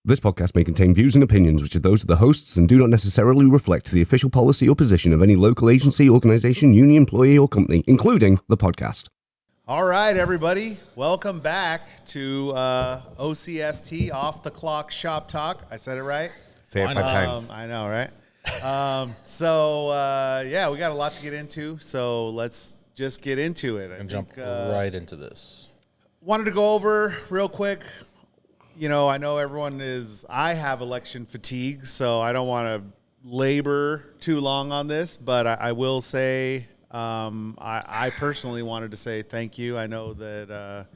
This podcast may contain views and opinions which are those of the hosts and do not necessarily reflect the official policy or position of any local agency, organization, union, employee, or company, including the podcast. All right, everybody. Welcome back to OCST, Off the Clock Shop Talk. I said it right? Say it 5 times. I know, right? We got a lot to get into, so let's just get into it. And jump right into this. Wanted to go over real quick. You know, I know I have election fatigue, so I don't want to labor too long on this, but I will say I personally wanted to say thank you. I know that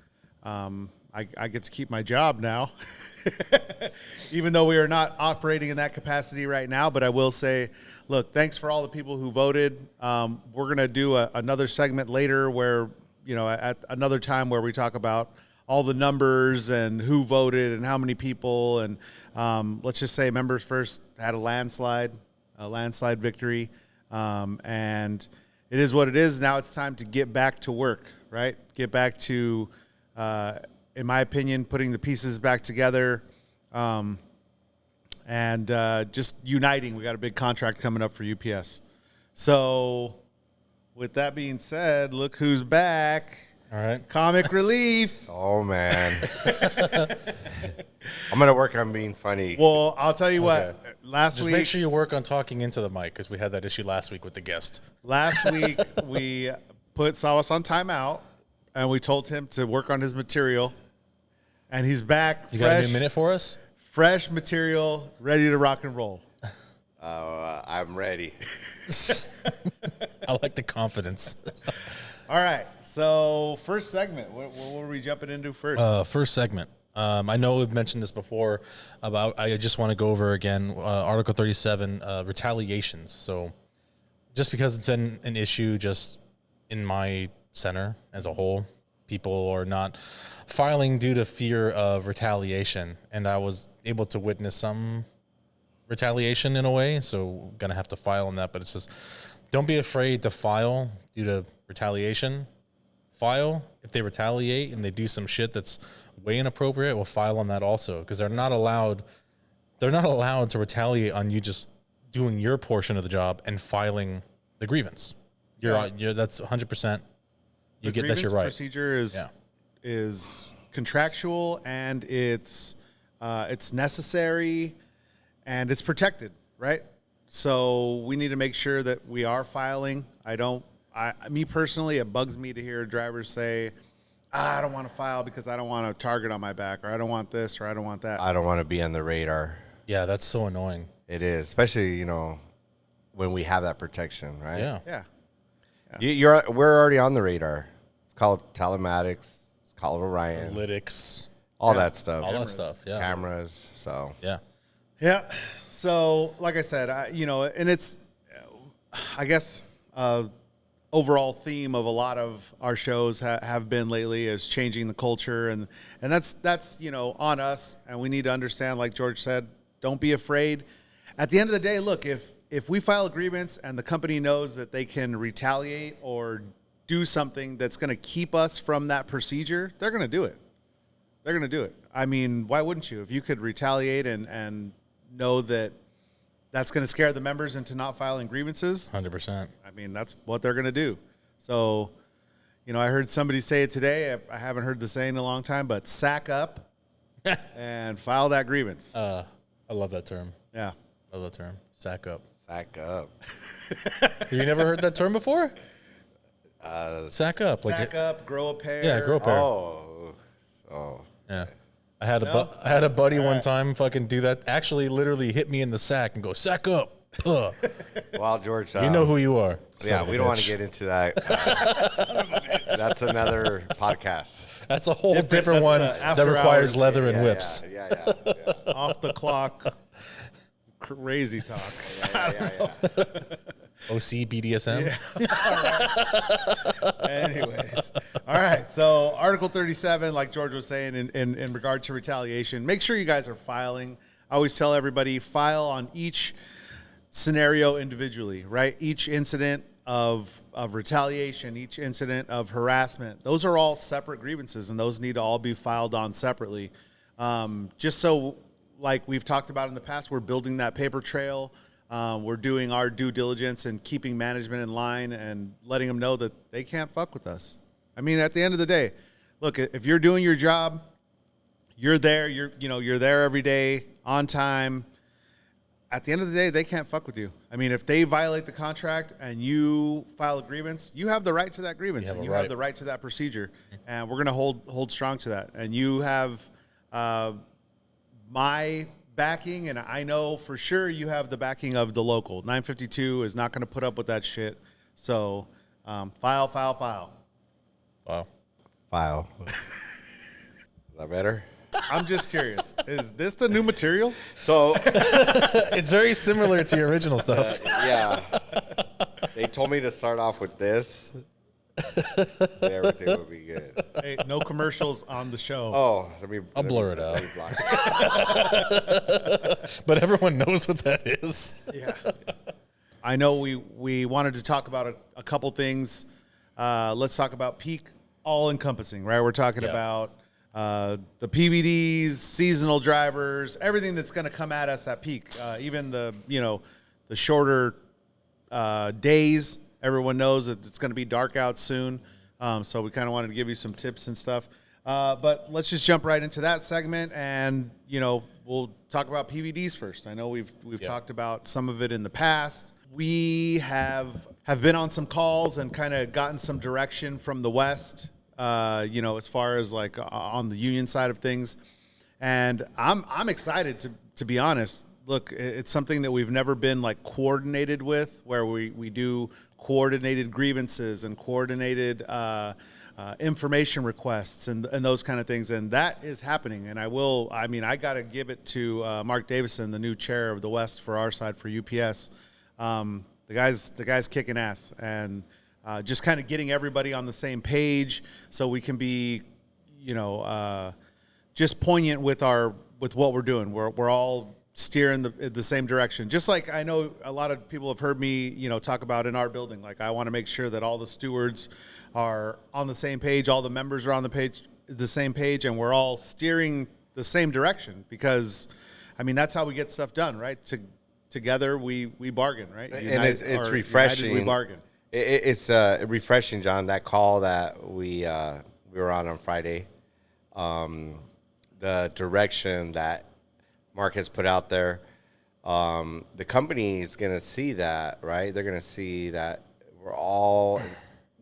I get to keep my job now, even though we are not operating in that capacity right now. But I will say, look, thanks for all the people who voted. We're going to do another segment later where, you know, at another time where we talk about all the numbers and who voted and how many people. And let's just say Members First had a landslide victory. And it is what it is. Now it's time to get back to work, right? Get back to, in my opinion, putting the pieces back together and just uniting. We got a big contract coming up for UPS. So with that being said, look who's back. All right. Comic Relief. Oh, man. I'm going to work on being funny. Well, I'll tell you what. Last Just week, make sure you work on talking into the mic because we had that issue last week with the guest. Last week, we put Sawas on timeout, and we told him to work on his material. And he's back. You got a minute for us? Fresh material, ready to rock and roll. I'm ready. I like the confidence. All right. So, first segment. What were we jumping into first? First segment. I know we've mentioned this before. I just want to go over again Article 37, retaliations. So, just because it's been an issue just in my center as a whole, people are not filing due to fear of retaliation, and I was able to witness some retaliation in a way. So, gonna have to file on that. But it's just don't be afraid to file due to retaliation. File if they retaliate and they do some shit that's way inappropriate. We'll file on that also because they're not allowed to retaliate on you just doing your portion of the job and filing the grievance. You're that's 100%. You get that you're right. The procedure is contractual and it's necessary and it's protected, right? So we need to make sure that we are filing. Me personally, it bugs me to hear drivers say, I don't want to file because I don't want a target on my back, or I don't want this, or I don't want that. I don't want to be on the radar. Yeah, that's so annoying. It is, especially, you know, when we have that protection, right? Yeah. We're already on the radar. It's called telematics. It's called Orion. Analytics. All that stuff. All that stuff, yeah. Cameras, so. Yeah. Yeah. So, like I said, and it's, I guess, overall theme of a lot of our shows have been lately is changing the culture. And that's, you know, on us. And we need to understand, like George said, don't be afraid. At the end of the day, look, if we file a grievance and the company knows that they can retaliate or do something that's going to keep us from that procedure, they're going to do it. They're going to do it. I mean, why wouldn't you? If you could retaliate and know that that's going to scare the members into not filing grievances. 100%. I mean, that's what they're going to do. So, you know, I heard somebody say it today. I haven't heard the saying in a long time, but sack up and file that grievance. I love that term. Yeah. I love that term. Sack up. Sack up. Have you never heard that term before? Sack up. Sack up, grow a pair. Yeah, grow a pair. Oh. Yeah. I had a buddy one time fucking do that. Actually, literally hit me in the sack and go, sack up. Well, George. You know who you are. Yeah, we don't want to get into that. That's another podcast. That's a whole different one that requires leather and whips. Yeah. Off the clock. Crazy talk. Yeah. OC BDSM. Yeah. Anyways, all right. So Article 37, like George was saying, in regard to retaliation, make sure you guys are filing. I always tell everybody, file on each scenario individually, right? Each incident of retaliation, each incident of harassment, those are all separate grievances, and those need to all be filed on separately. Just so, like we've talked about in the past, we're building that paper trail. We're doing our due diligence and keeping management in line and letting them know that they can't fuck with us. I mean, at the end of the day, look, if you're doing your job, you're there, you're there every day on time. At the end of the day, they can't fuck with you. I mean, if they violate the contract and you file a grievance, you have the right to that grievance and you have the right to that procedure. And we're going to hold strong to that. And you have my backing, and I know for sure you have the backing of the local. 952 is not going to put up with that shit. So file. Wow. File. Is that better? I'm just curious. Is this the new material? So It's very similar to your original stuff. yeah, they told me to start off with this. Everything would be good. Hey, no commercials on the show. Oh, I'll blur it out. let me block it. But everyone knows what that is. Yeah. I know we wanted to talk about a couple things. Let's talk about peak all-encompassing, right? We're talking about the PVDs, seasonal drivers, everything that's going to come at us at peak. Even the shorter days. Everyone knows that it's going to be dark out soon. So we kind of wanted to give you some tips and stuff. But let's just jump right into that segment, and we'll talk about PVDs first. I know we've talked about some of it in the past. We have been on some calls and kind of gotten some direction from the West, as far as like on the union side of things. And I'm excited to be honest. Look, it's something that we've never been like coordinated with, where we do coordinated grievances and coordinated information requests and those kind of things. And that is happening. And I got to give it to Mark Davison, the new chair of the West for our side for UPS. The guy's kicking ass, and just kind of getting everybody on the same page so we can be, just poignant with what we're doing. We're all steer in the same direction. Just like I know a lot of people have heard me, talk about in our building. Like I want to make sure that all the stewards are on the same page, all the members are on the same page, and we're all steering the same direction, because that's how we get stuff done, right? Together we bargain, right? And it's refreshing. United, we bargain. It's refreshing, John. That call that we were on Friday, the direction that Mark has put out there, the company is going to see that, right? They're going to see that we're all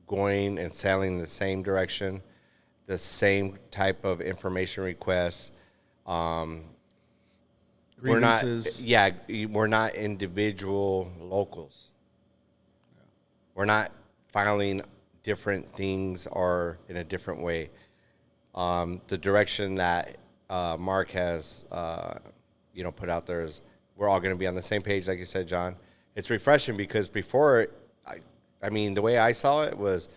going and sailing in the same direction, the same type of information requests. Grievances. We're not individual locals. We're not filing different things or in a different way. The direction that Mark has put out there is we're all going to be on the same page, like you said, John. It's refreshing because before, the way I saw it was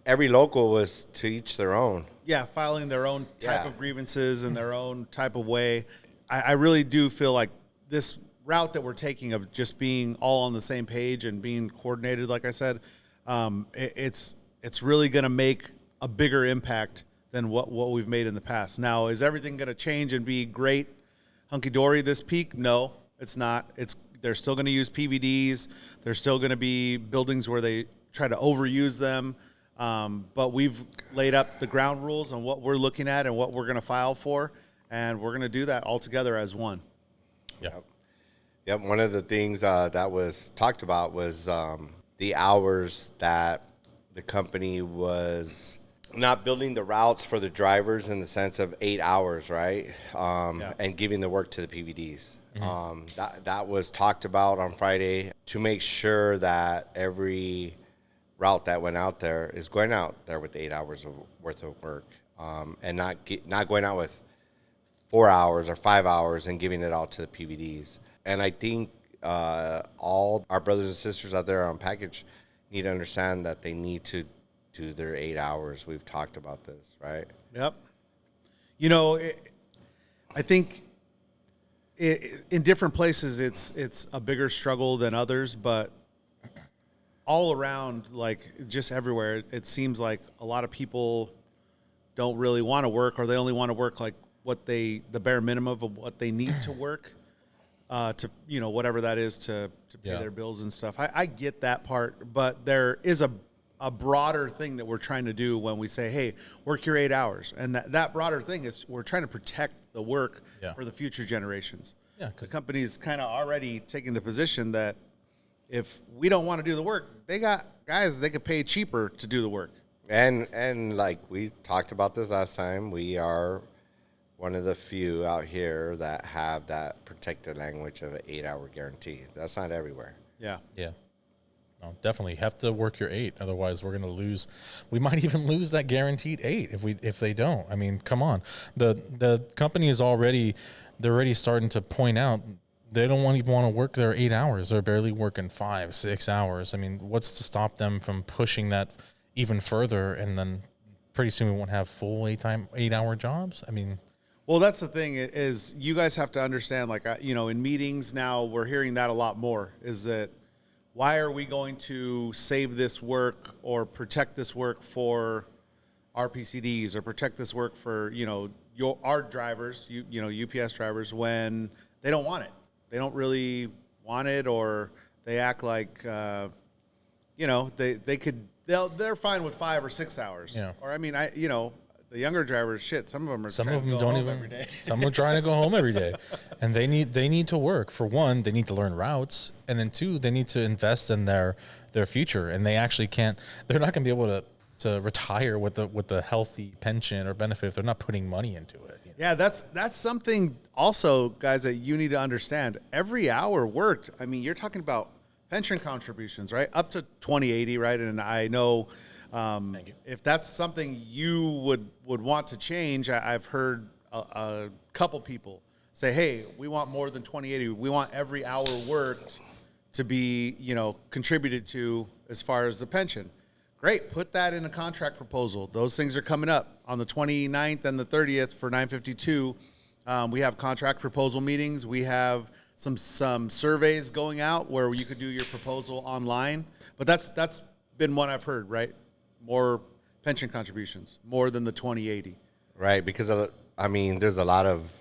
every local was to each their own. Yeah, filing their own type of grievances in their own type of way. I really do feel like this route that we're taking of just being all on the same page and being coordinated, like I said, it's really going to make a bigger impact than what we've made in the past. Now, is everything going to change and be great, hunky-dory this peak? No, it's not. They're still going to use PVDs. There's still going to be buildings where they try to overuse them. But we've laid up the ground rules on what we're looking at and what we're going to file for, and we're going to do that all together as one. Yep. One of the things that was talked about was the hours that the company was not building the routes for the drivers in the sense of 8 hours, right? And giving the work to the PVDs. Mm-hmm. That was talked about on Friday to make sure that every route that went out there is going out there with 8 hours worth of work, and not going out with 4 hours or 5 hours and giving it all to the PVDs. And I think all our brothers and sisters out there on package need to understand that they need to do their 8 hours. We've talked about this, right? Yep. I think in different places it's a bigger struggle than others, but all around, like just everywhere, it seems like a lot of people don't really want to work, or they only want to work like the bare minimum of what they need to work, to, whatever that is to pay their bills and stuff. I get that part, but there is a broader thing that we're trying to do when we say, hey, work your 8 hours. And that broader thing is we're trying to protect the work for the future generations. Yeah, the company's kind of already taking the position that if we don't want to do the work, they got guys they could pay cheaper to do the work. And like we talked about this last time, we are one of the few out here that have that protected language of an 8-hour guarantee. That's not everywhere. Yeah. Yeah. No, definitely have to work your 8. Otherwise, we're going to lose. We might even lose that guaranteed 8 if they don't. I mean, come on. The company is already starting to point out they don't even want to work their 8 hours. They're barely working 5, 6 hours. I mean, what's to stop them from pushing that even further? And then pretty soon we won't have full 8-hour jobs. I mean, well, that's the thing is you guys have to understand. Like in meetings now, we're hearing that a lot more. Is that why are we going to save this work or protect this work for our PCDs or protect this work for, our drivers, UPS drivers, when they don't want it? They don't really want it, or they act like, they're fine with 5 or 6 hours. Yeah. Or, I mean, the younger drivers, some of them are trying to go home every day. Some are trying to go home every day, and they need to work. For one, they need to learn routes, and then 2, they need to invest in their future. And they actually can't. They're not going to be able to retire with the healthy pension or benefit if they're not putting money into it. Yeah, that's something also, guys, that you need to understand. Every hour worked, I mean, you're talking about pension contributions, right? Up to 2080, right? And I know. If that's something you would want to change, I've heard a couple people say, hey, we want more than 2080. We want every hour worked to be, contributed to as far as the pension. Great. Put that in a contract proposal. Those things are coming up on the 29th and the 30th for 952. We have contract proposal meetings. We have some surveys going out where you could do your proposal online. But that's been one I've heard, right? More pension contributions, more than the 2080. Right, because, there's a lot of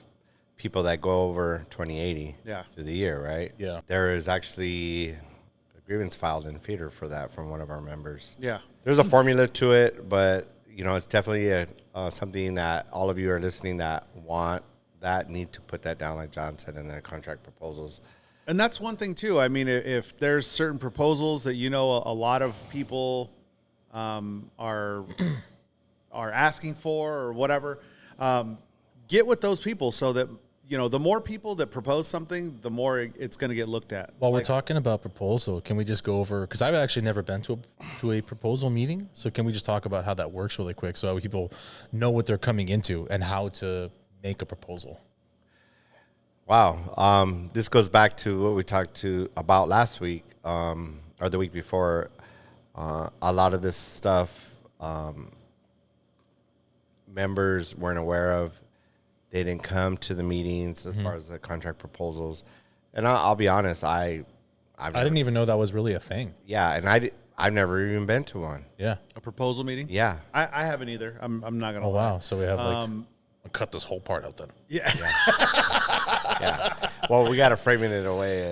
people that go over 2080 through the year, right? Yeah. There is actually a grievance filed in feeder for that from one of our members. Yeah. There's a formula to it, but, it's definitely something that all of you are listening that want that need to put that down, like John said, in the contract proposals. And that's one thing, too. I mean, if there's certain proposals that, a lot of people are asking for or whatever, get with those people so that, the more people that propose something, the more it's going to get looked at. While we're talking about proposal, can we just go over, because I've actually never been to a proposal meeting, so can we just talk about how that works really quick so people know what they're coming into and how to make a proposal? Wow. This goes back to what we talked about last week or the week before. A lot of this stuff members weren't aware of. They didn't come to the meetings as far as the contract proposals. And I'll be honest, I didn't even know that was really a thing. Yeah, and I've never even been to one. Yeah. A proposal meeting? Yeah. I haven't either. I'm not going to lie. Oh, wow. So we have I'll cut this whole part out then. Yeah. Yeah. Well, we got to frame it away.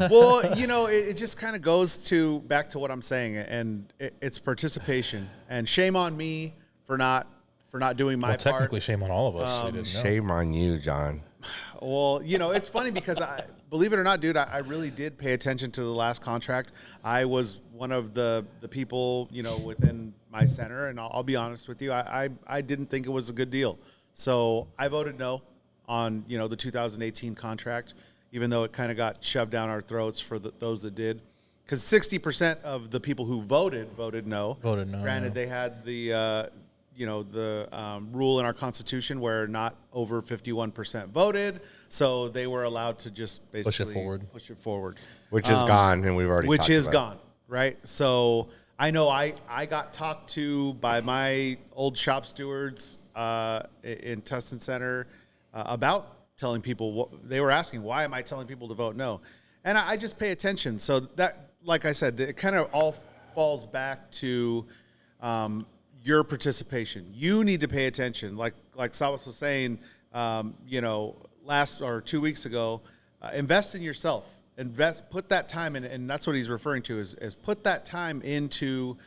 Well, it just kind of goes back to what I'm saying, and it's participation. And shame on me for not doing my part. Technically, shame on all of us. We didn't know. Shame on you, John. Well, it's funny because believe it or not, dude, I really did pay attention to the last contract. I was one of the people, within my center, and I'll be honest with you, I didn't think it was a good deal. So I voted no on, the 2018 contract, even though it kind of got shoved down our throats for those that did. Because 60% of the people who voted no. Voted no. Granted, they had the rule in our Constitution where not over 51% voted, so they were allowed to just basically push it forward. Which is gone, and we've already Which talked is about gone, right? So I know I got talked to by my old shop stewards in Tustin Center about telling people they were asking, why am I telling people to vote no? And I just pay attention. So that, like I said, it kind of all falls back to your participation. You need to pay attention. Like Savas was saying, last or 2 weeks ago, invest in yourself. Put that time in, and that's what he's referring to is put that time into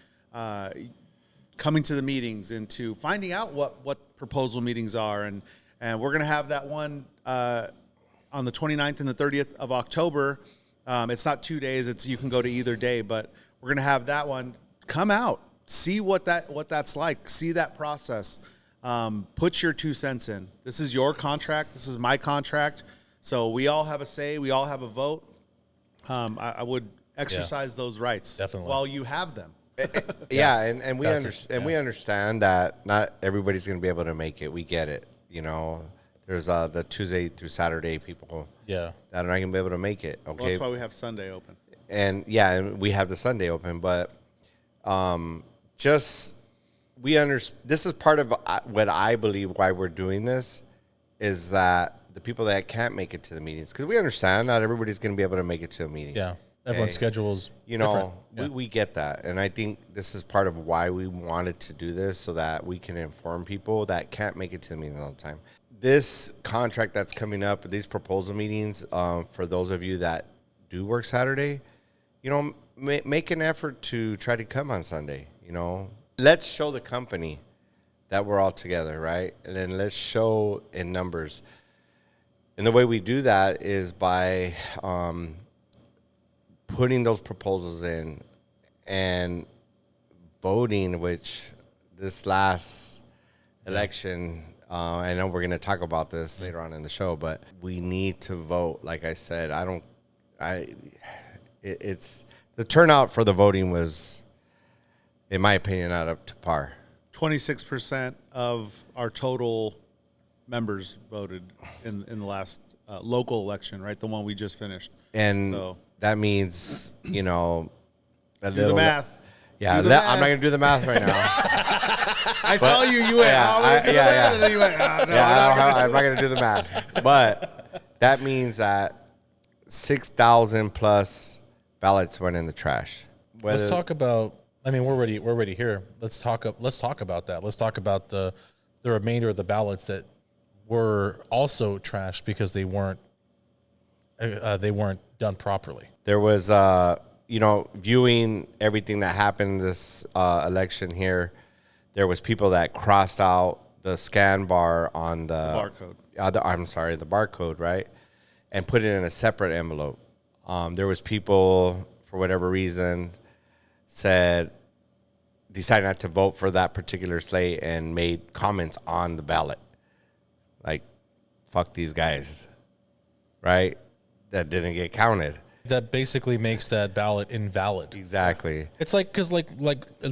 coming to the meetings, into finding out what proposal meetings are, and we're going to have that one on the 29th and the 30th of October. It's not 2 days; you can go to either day, but we're going to have that one. Come out, see what that's like, see that process. Put your 2 cents in. This is your contract. This is my contract. So we all have a say. We all have a vote. I would exercise those rights Definitely. while you have them. And we understand that not everybody's going to be able to make it. We get it. There's the Tuesday through Saturday people that are not going to be able to make it. Okay, Well, that's why we have Sunday open. And we have the Sunday open, but this is part of what I believe why we're doing this is that the people that can't make it to the meetings, because we understand not everybody's going to be able to make it to a meeting. Yeah. Everyone's schedule's different. We get that. And I think this is part of why we wanted to do this, so that we can inform people that can't make it to the meeting all the time. This contract that's coming up, these proposal meetings, for those of you that do work Saturday, make an effort to try to come on Sunday. Let's show the company that we're all together, right? And then let's show in numbers. And the way we do that is by putting those proposals in and voting, which this last election, I know we're going to talk about this later on in the show, but we need to vote. Like I said, it's the turnout for the voting was, in my opinion, not up to par. 26% of our total members voted in the last local election, right? The one we just finished. And so that means, do the math. Yeah, Do the math. I'm not going to do the math right now. I saw you. You went, and then you went, I'm not going to do the math. But that means that 6,000 plus ballots went in the trash. Let's talk about. I mean, we're already here. Let's talk about that. Let's talk about the remainder of the ballots that were also trashed because they weren't done properly. There was, viewing everything that happened this election here, there was people that crossed out the scan bar on the barcode. The barcode, right, and put it in a separate envelope. There was people, for whatever reason, decided not to vote for that particular slate and made comments on the ballot. Like, fuck these guys, right? That didn't get counted. That basically makes that ballot invalid. Exactly. It's like, because like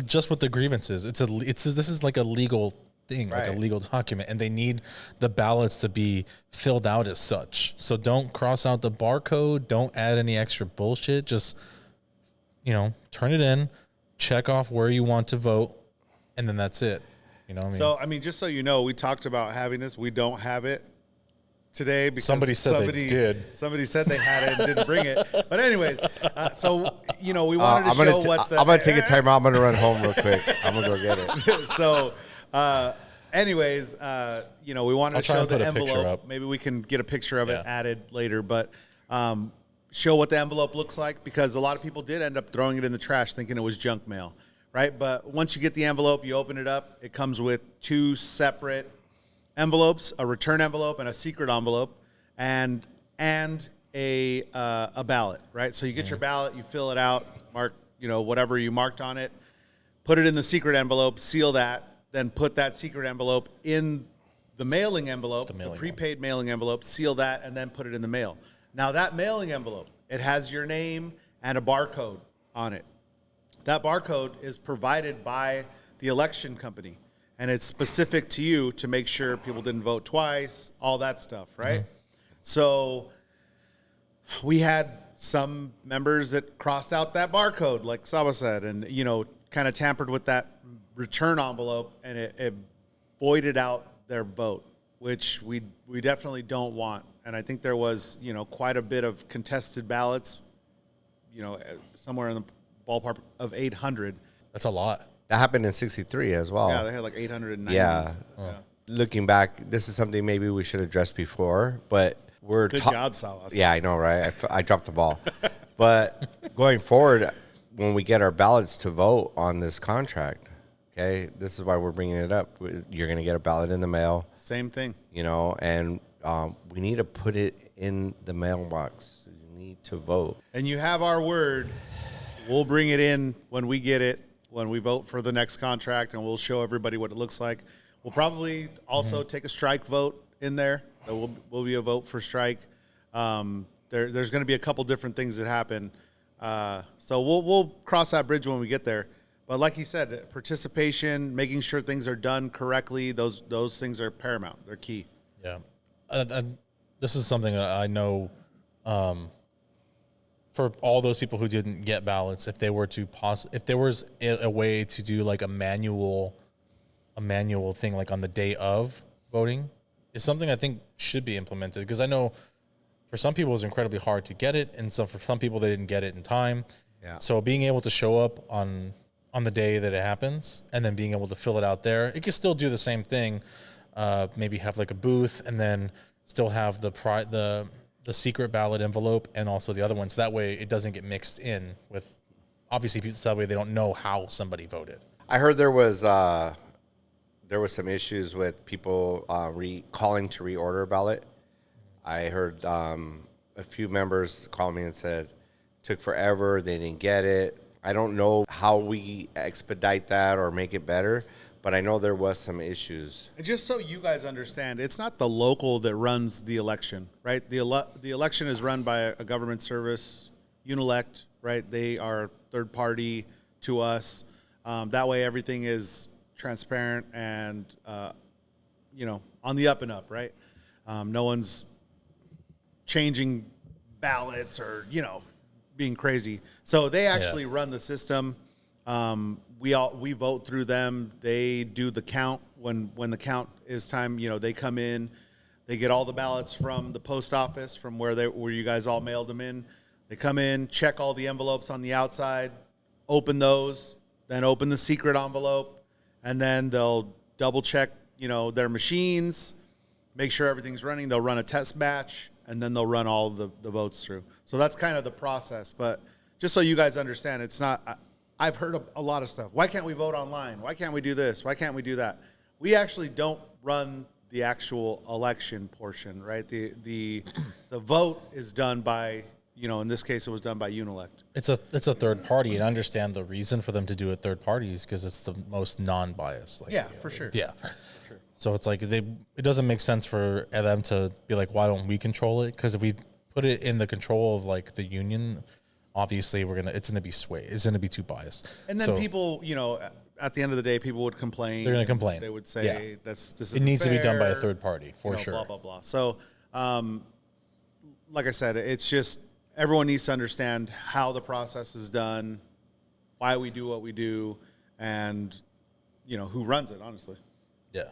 just with the grievances, this is like a legal thing, right. Like a legal document, and they need the ballots to be filled out as such. So don't cross out the barcode. Don't add any extra bullshit. Just, turn it in, check off where you want to vote, and then that's it. So, just so you know, we talked about having this. We don't have it today because somebody said they did. Somebody said they had it and didn't bring it. But anyways, we wanted to show what the... I'm going to take a time out. I'm going to run home real quick. I'm going to go get it. So, anyways, we wanted to show the envelope. Maybe we can get a picture of it added later, but show what the envelope looks like, because a lot of people did end up throwing it in the trash thinking it was junk mail, right? But once you get the envelope, you open it up, it comes with 2 separate envelopes, a return envelope and a secret envelope, and a ballot, right? So you get your ballot, you fill it out, mark, whatever you marked on it, put it in the secret envelope, seal that, then put that secret envelope in the mailing envelope, the prepaid mailing envelope, seal that, and then put it in the mail. Now, that mailing envelope, it has your name and a barcode on it. That barcode is provided by the election company, and it's specific to you to make sure people didn't vote twice, all that stuff, right? Mm-hmm. So we had some members that crossed out that barcode, like Saba said, and, kind of tampered with that return envelope, and it voided out their vote, which we definitely don't want. And I think there was, quite a bit of contested ballots, somewhere in the ballpark of 800. That's a lot. That happened in 63 as well. Yeah, they had like 890. Yeah. looking back, this is something maybe we should address before, but we're Good job, Salas. Yeah, I know, right? I dropped the ball. But going forward, when we get our ballots to vote on this contract, okay, this is why we're bringing it up. You're going to get a ballot in the mail, Same thing. and we need to put it in the mailbox. You need to vote. And you have our word. We'll bring it in when we get it, when we vote for the next contract, and we'll show everybody what it looks like. We'll probably also take a strike vote in there. There will be a vote for strike. There's going to be a couple different things that happen. So we'll cross that bridge when we get there. But like he said, participation, making sure things are done correctly, those things are paramount. They're key. Yeah. This is something that I know for all those people who didn't get ballots, if they were to if there was a way to do like a manual thing like on the day of voting, is something I think should be implemented, because I know for some people it's incredibly hard to get it, and so for some people they didn't get it in time. Yeah. So being able to show up on the day that it happens and then being able to fill it out there, it can still do the same thing. Maybe have like a booth and then still have the secret ballot envelope and also the other ones. That way it doesn't get mixed in with, obviously, that way they don't know how somebody voted. I heard there was some issues with people calling to reorder a ballot. I heard a few members call me and said took forever, they didn't get it. I don't know how we expedite that or make it better, but I know there was some issues. And just so you guys understand, it's not the local that runs the election, right? The election is run by a government service, Unilect, right? They are third party to us. That way everything is transparent and, on the up and up, right? No one's changing ballots or, being crazy. So they actually run the system. We vote through them. They do the count when the count is time. They come in, they get all the ballots from the post office from where you guys all mailed them in. They come in, check all the envelopes on the outside, open those, then open the secret envelope, and then they'll double check, their machines, make sure everything's running. They'll run a test batch, and then they'll run all the votes through. So that's kind of the process. But just so you guys understand, it's not. I've heard a lot of stuff. Why can't we vote online? Why can't we do this? Why can't we do that? We actually don't run the actual election portion, right? The vote is done by, in this case, it was done by Unilect. It's a third party, and I understand the reason for them to do it third parties because it's the most non-biased. Yeah, for sure. Yeah. Sure. So it's like it doesn't make sense for them to be like, why don't we control it? Because if we put it in the control of like the union, obviously it's gonna be swayed. It's gonna be too biased. And then people, at the end of the day, people would complain. They're gonna complain. They would say this. It needs fair, to be done by a third party for sure. Blah blah blah. So, like I said, it's just everyone needs to understand how the process is done, why we do what we do, and who runs it. Honestly. Yeah.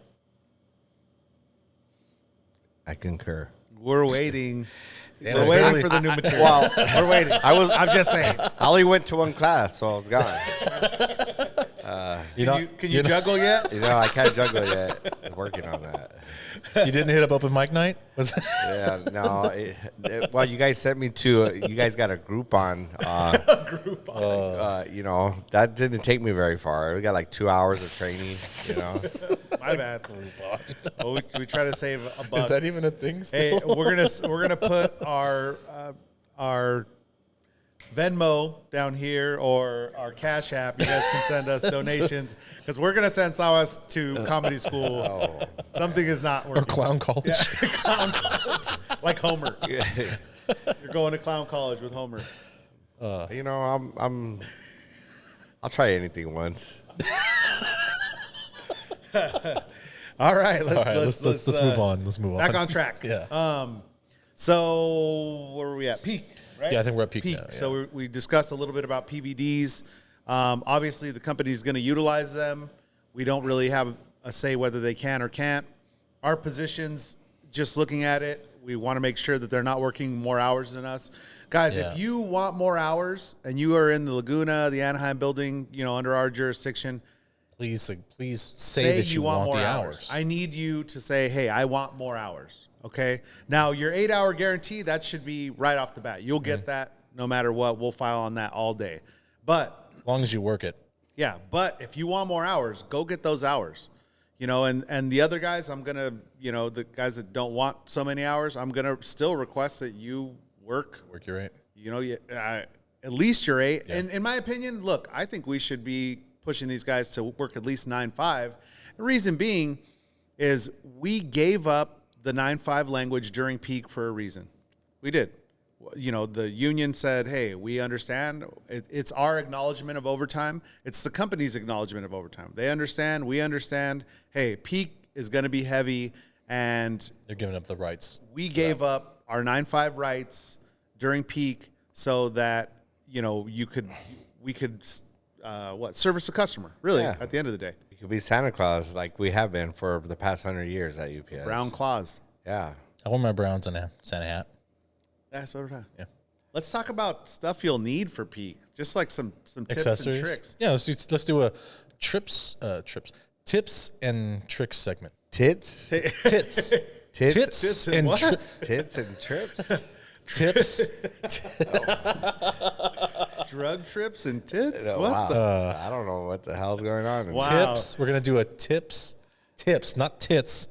I concur. We're waiting. We're waiting for the new material. Well, we're waiting. I'm just saying. I only went to one class, so I was gone. Can you juggle yet? I can't juggle yet. I'm working on that. You didn't hit up open mic night? Yeah, no. Well, you guys sent me to. You guys got a Groupon. That didn't take me very far. We got like 2 hours of training. My bad. Well, we try to save a buck. Is that even a thing still? Hey, we're gonna put our Venmo down here or our Cash App. You guys can send us donations because we're gonna send Sawas to comedy school. Oh. Something is not working. Or clown college. Yeah, clown college, like Homer. You're going to clown college with Homer. I'll try anything once. All right, let's move on. Let's move on. Back on track. Yeah. So where were we at? Peak, right? Yeah, I think we're at peak now, yeah. So we discussed a little bit about PVDs. Obviously, the company is going to utilize them. We don't really have a say whether they can or can't. Our positions, just looking at it, we want to make sure that they're not working more hours than us. Guys, if you want more hours and you are in the Laguna, the Anaheim building, under our jurisdiction, please say that you want more the hours. hours. I need you to say, hey, I want more hours. Okay. Now your 8-hour guarantee, that should be right off the bat. You'll get that no matter what. We'll file on that all day. But As long as you work it. yeah, but if you want more hours, go get those hours. And the other guys, I'm going to, the guys that don't want so many hours, I'm going to still request that you work Your 8. At least your 8. Yeah. And in my opinion, look, I think we should be pushing these guys to work at least 9/5. The reason being is we gave up the 9/5 language during peak for a reason. We did. The union said, hey, we understand. It's our acknowledgement of overtime. It's the company's acknowledgement of overtime. They understand. We understand. Hey, peak is going to be heavy, and they're giving up the rights. We gave up our 9/5 rights during peak so that, we could service the customer, really, at the end of the day. You could be Santa Claus like we have been for the past 100 years at UPS. Brown claws. Yeah. I want my Browns in a Santa hat. That's what we're talking. Yeah. Let's talk about stuff you'll need for peak. Just like some tips and tricks. Yeah, let's do a tips and tricks segment. Tits? Tits. Tits and what? Tits and trips? Tips. Drug trips and tits? No, what wow. I don't know what the hell's going on. Wow. Tips. We're going to do a tips, not tits.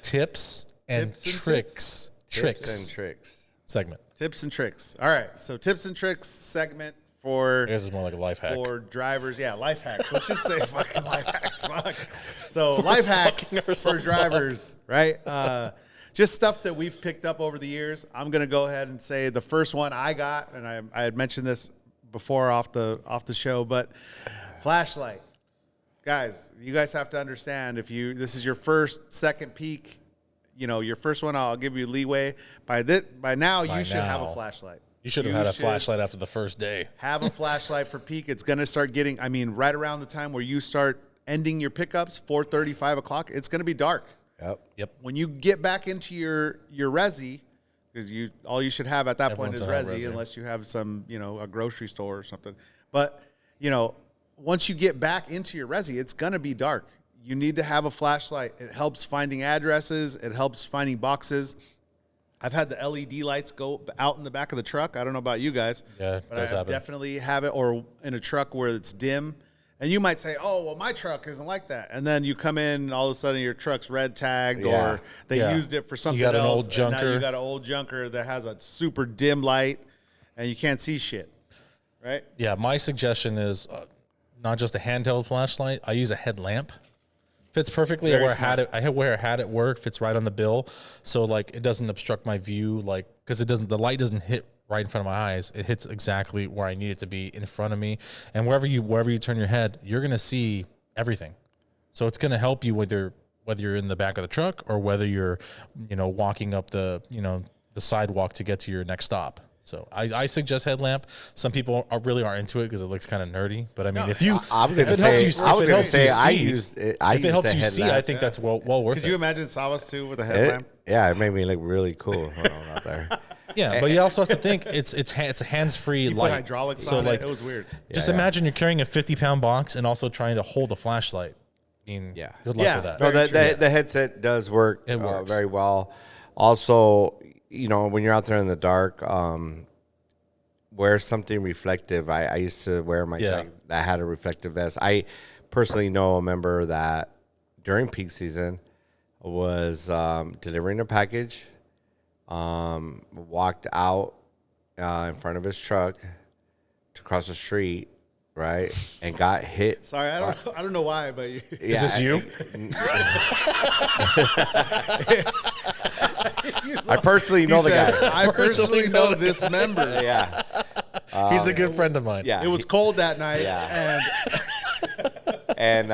Tips and tricks. Tips and tricks. Segment. Tips and tricks. All right. So tips and tricks segment for... I guess it's more like a life hack. For drivers. Yeah, life hacks. Let's just say fucking life hacks. Fuck. So life hacks for drivers, right? Just stuff that we've picked up over the years. I'm going to go ahead and say the first one I got, and I had mentioned this before off the show, but flashlight. Guys, you guys have to understand, this is your second peak, your first one, I'll give you leeway. By now you should have a flashlight. You should have had a flashlight after the first day. Have a flashlight for peak. It's going to start getting, right around the time where you start ending your pickups, 4:30, 5 o'clock, it's going to be dark. Yep. When you get back into your resi, because all you should have at that point is resi, unless you have some, a grocery store or something. But, once you get back into your resi, it's going to be dark. You need to have a flashlight. It helps finding addresses. It helps finding boxes. I've had the LED lights go out in the back of the truck. I don't know about you guys. Yeah, but I definitely have it, or in a truck where it's dim. And you might say, oh, well, my truck isn't like that. And then you come in, and all of a sudden your truck's red tagged, or they used it for something else. You got an old junker. Now you got an old junker that has a super dim light, and you can't see shit, right? Yeah, my suggestion is not just a handheld flashlight. I use a headlamp. Fits perfectly. I wear a hat at work. Fits right on the bill, so like it doesn't obstruct my view. Like because the light doesn't hit right in front of my eyes. It hits exactly where I need it to be in front of me, and wherever you turn your head, you're gonna see everything. So it's gonna help you whether you're in the back of the truck or whether you're walking up the sidewalk to get to your next stop. So I suggest headlamp. Some people really aren't into it because it looks kind of nerdy. But I mean, if it helps you see, I think that's well worth it. Could you imagine Savas too with a headlamp? It made me look really cool out there. Yeah, but you also have to think it's a hands-free light. Put hydraulics on it. It was weird. Just imagine you're carrying a 50-pound box and also trying to hold a flashlight. I mean, good luck with that. No, the headset does work. It works very well. Also, when you're out there in the dark, wear something reflective. I used to wear my tech that had a reflective vest. I personally know a member that during peak season was delivering a package, walked out in front of his truck to cross the street, right, and got hit. Sorry, I don't know why, but is this you? I personally know the guy. I personally know this member. Yeah. He's a good friend of mine. Yeah. It was cold that night. Yeah. And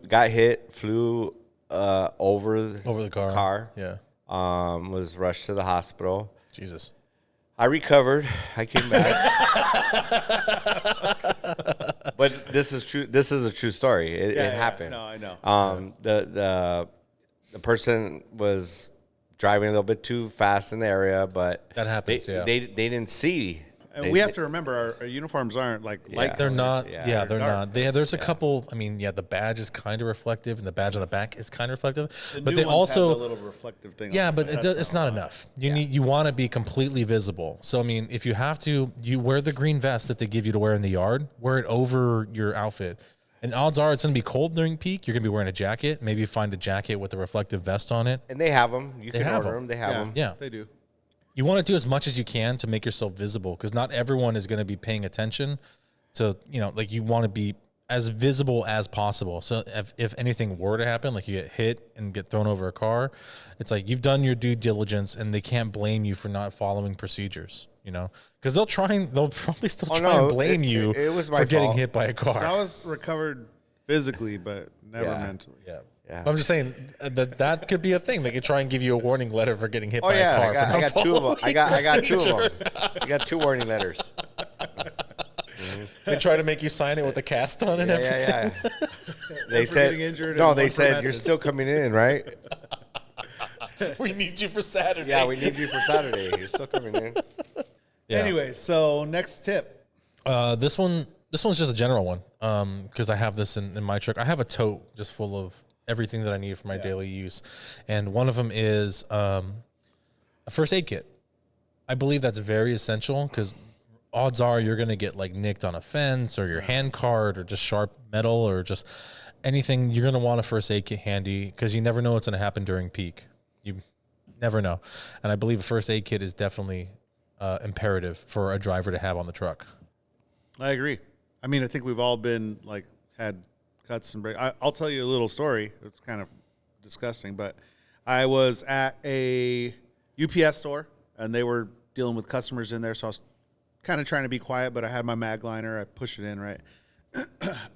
got hit, flew over the car. Yeah. Was rushed to the hospital. Jesus. I recovered. I came back. But this is true. This is a true story. It happened. No, I know. The person was driving a little bit too fast in the area, but that happens. They didn't see And we have to remember our uniforms aren't like light. They're colored. not. Yeah, they're dark. not. There's a couple. I mean, the badge is kind of reflective, and the badge on the back is kind of reflective. The But new they ones also, have the little reflective thing. yeah, on but it, it's not enough. You want to be completely visible. So I mean, if you have to, you wear the green vest that they give you to wear in the yard. Wear it over your outfit. And odds are it's going to be cold during peak. You're going to be wearing a jacket. Maybe find a jacket with a reflective vest on it. And they have them. You can have order them. them. They have them. Yeah. They do. You want to do as much as you can to make yourself visible because not everyone is going to be paying attention to, like you want to be as visible as possible. So if anything were to happen, like you get hit and get thrown over a car, it's like you've done your due diligence and they can't blame you for not following procedures, because they'll probably still try and blame you it was my for getting fault. hit by a car. So I was recovered physically, but never mentally. Yeah. Yeah. I'm just saying that could be a thing. They could try and give you a warning letter for getting hit by a car. I got two of them. I got two of them. I got 2 warning letters. They try to make you sign it with a cast on and everything. Yeah. They said injured no. and They one for said you're methods. still coming in, right? We need you for Saturday. Yeah, we need you for Saturday. You're still coming in. Yeah. Anyway, so next tip. This one's just a general one. Because I have this in my truck. I have a tote just full of everything that I need for my daily use, and one of them is a first aid kit. I believe that's very essential because odds are you're going to get like nicked on a fence or your hand card or just sharp metal or just anything. You're going to want a first aid kit handy because you never know what's going to happen during peak. You never know, and I believe a first aid kit is definitely imperative for a driver to have on the truck. I agree. I mean, I think we've all been like had cuts and breaks. I'll tell you a little story. It's kind of disgusting, but I was at a UPS store and they were dealing with customers in there. So I was kind of trying to be quiet, but I had my mag liner. I pushed it in, right?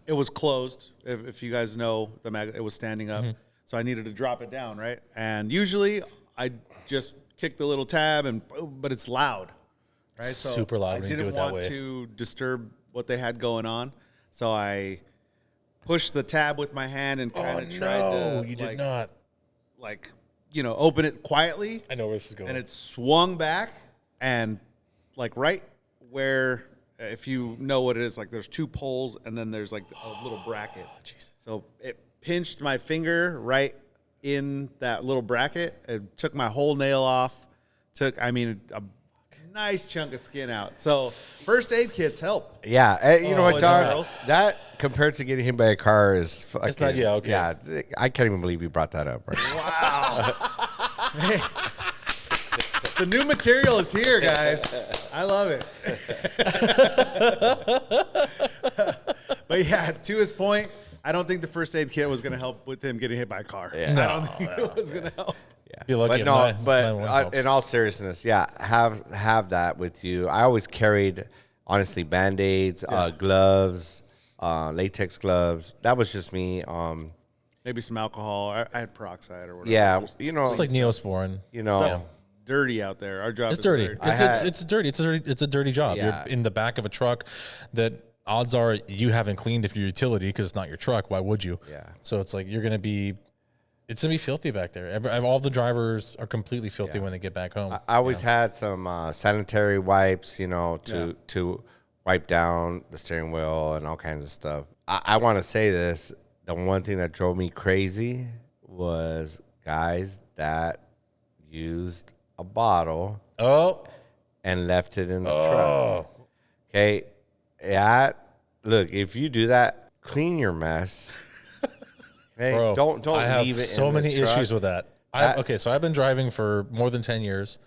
It was closed. If you guys know the mag, it was standing up. Mm-hmm. So I needed to drop it down, right? And usually I just kick the little tab but it's loud, right? So super loud when you do it that way. I didn't want to disturb what they had going on. So I pushed the tab with my hand and kind of tried to. You did not. Open it quietly. I know where this is going. And it swung back and like right where, if you know what it is, like there's 2 poles and then there's like a little bracket. Jesus. So it pinched my finger right in that little bracket. It took my whole nail off. A nice chunk of skin out. So first aid kits help. Yeah, you know what, is John? there else? That compared to getting hit by a car is fucking. It's not. Yeah. Okay. Yeah, I can't even believe you brought that up. Right? Wow. Hey, the new material is here, guys. I love it. But yeah, to his point, I don't think the first aid kit was going to help with him getting hit by a car. Yeah. I don't think it was going to help. Yeah. Be lucky But if mine helps. in all seriousness, yeah, have that with you. I always carried, honestly, Band-Aids, gloves, latex gloves. That was just me. Maybe some alcohol. I had peroxide or whatever. Yeah, It's like Neosporin. Stuff dirty out there. Our job It's is dirty. It's dirty. It's a dirty job. Yeah. You're in the back of a truck that odds are you haven't cleaned if your utility because it's not your truck. Why would you? Yeah. So it's like it's gonna be filthy back there. All the drivers are completely filthy when they get back home. I always had some sanitary wipes, to wipe down the steering wheel and all kinds of stuff. I want to say this. The one thing that drove me crazy was guys that used a bottle and left it in the truck. Okay. Look, if you do that, clean your mess. Hey, Bro, don't I have leave it so in the many truck. issues with that. So I've been driving for more than 10 years.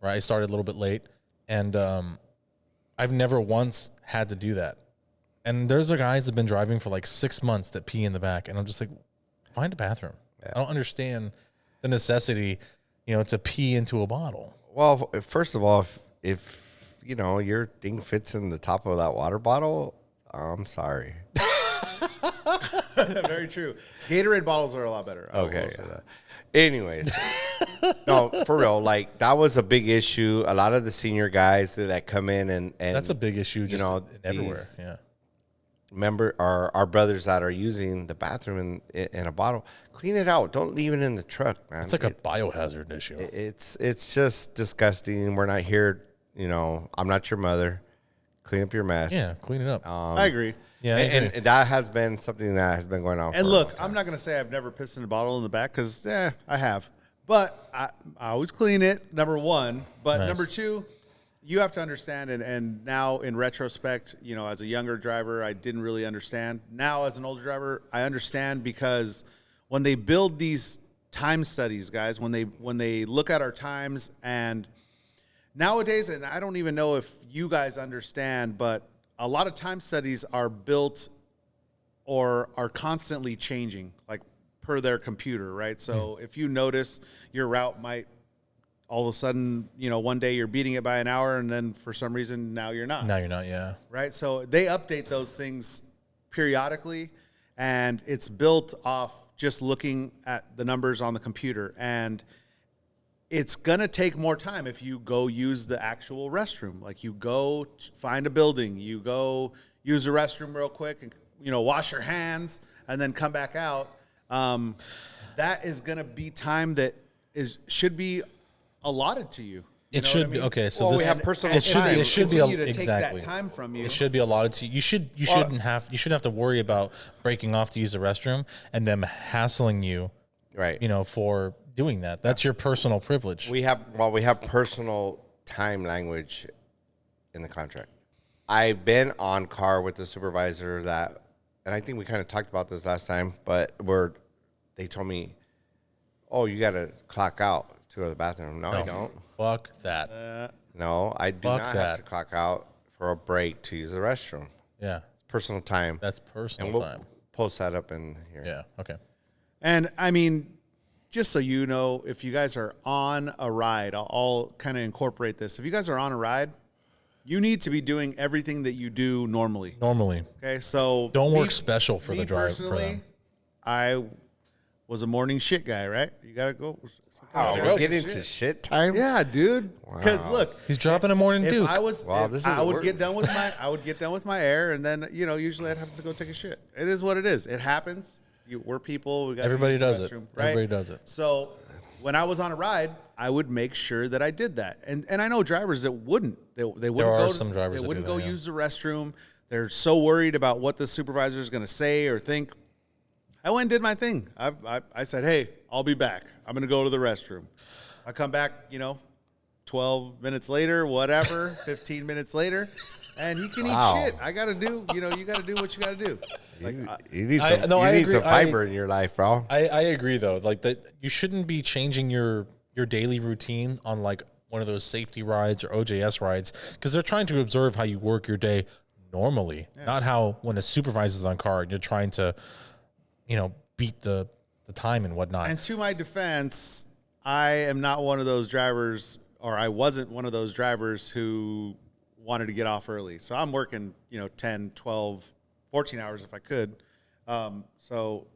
Right, I started a little bit late, and I've never once had to do that. And there's the guys that have been driving for like 6 months that pee in the back, and I'm just like, find a bathroom. I don't understand the necessity, to pee into a bottle. Well, first of all, if your thing fits in the top of that water bottle, I'm sorry. Very true. Gatorade bottles are a lot better. Okay. Anyways, no, for real. Like that was a big issue. A lot of the senior guys that come in and That's a big issue. Just everywhere. Yeah. Remember our brothers that are using the bathroom in a bottle, clean it out. Don't leave it in the truck, man. It's like a biohazard issue. It's just disgusting. We're not here You know, I'm not your mother. Clean up your mess. Yeah, clean it up. I agree. Yeah, I And, agree. and that has been something that has been going on. And for look, a long time. I'm not going to say I've never pissed in a bottle in the back because, I have. But I always clean it, number one. But Nice. number two, you have to understand, and now in retrospect, as a younger driver, I didn't really understand. Now as an older driver, I understand because when they build these time studies, guys, when they look at our times, and nowadays, and I don't even know if you guys understand, but a lot of time studies are built or are constantly changing, like per their computer, right? So if you notice your route might all of a sudden, one day you're beating it by an hour, and then for some reason now you're not. No, you're not. Yeah. Right? So they update those things periodically, and it's built off just looking at the numbers on the computer. And it's going to take more time if you go use the actual restroom. Like you go find a building, you go use the restroom real quick and, wash your hands and then come back out. That is going to be time that should be allotted to you. It should be okay. So Well, this we have personal it should time. be. It should be Continue to exactly. take that time from you. It should be allotted to you. You shouldn't have to worry about breaking off to use the restroom and them hassling you, Right. for doing that. That's your personal privilege. We have personal time language in the contract. I've been on car with the supervisor that, and I think we kind of talked about this last time, but they told me, "Oh, you got to clock out to go to the bathroom." No, I don't. Fuck that. No, I do Fuck not that. have to clock out for a break to use the restroom. Yeah, It's personal time. that's personal and we'll time. post that up in here. Yeah. Okay. And I mean, just so you know, if you guys are on a ride, I'll kind of incorporate this. If you guys are on a ride, you need to be doing everything that you do normally. Normally, Okay, so don't work special for the drive for personally, them. I was a morning shit guy, right? You gotta go. Oh, go. get into shit time? Yeah, dude. Because look, He's dropping a morning if Duke. I was, Wow, if this is I would work. get done with my air, and then usually I'd have to go take a shit. It is what it is. It happens. We're people. We got Everybody to use does the it. restroom, right? Everybody does it. So when I was on a ride, I would make sure that I did that. And I know drivers that wouldn't. They wouldn't There are go. some drivers They that wouldn't do go that, yeah. use the restroom. They're so worried about what the supervisor is going to say or think. I went and did my thing. I said, hey, I'll be back. I'm going to go to the restroom. I come back, 12 minutes later, whatever, 15 minutes later, and he can Wow. eat shit. I got to do, you got to do what you got to do. Like, You need I- some, no, you I need agree. some fiber in your life, bro. I agree though. Like that, you shouldn't be changing your daily routine on like one of those safety rides or OJS rides because they're trying to observe how you work your day normally, not how when a supervisor's on car and you're trying to, beat the time and whatnot. and to my defense, I am not one of those drivers, or I wasn't one of those drivers who wanted to get off early. So I'm working, 10, 12, 14 hours if I could. So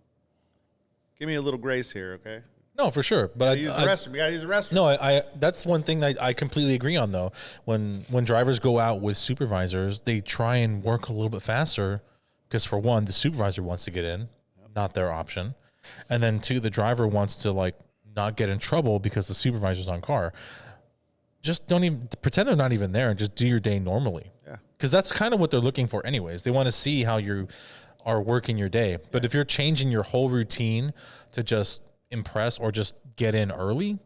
give me a little grace here, okay? No, for sure. But Use the restroom. You got to use the restroom. No, I that's one thing that I completely agree on though. When drivers go out with supervisors, they try and work a little bit faster because for one, the supervisor wants to get in, not their option. And then two, the driver wants to like not get in trouble because the supervisor's on car. Just don't even pretend they're not even there and just do your day normally. Yeah. Because that's kind of what they're looking for anyways. They want to see how you are working your day. But if you're changing your whole routine to just impress or just get in early,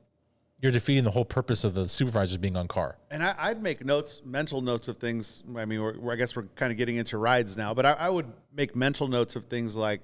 you're defeating the whole purpose of the supervisors being on car. And I'd make mental notes of things. I mean, I guess we're kind of getting into rides now, but I would make mental notes of things like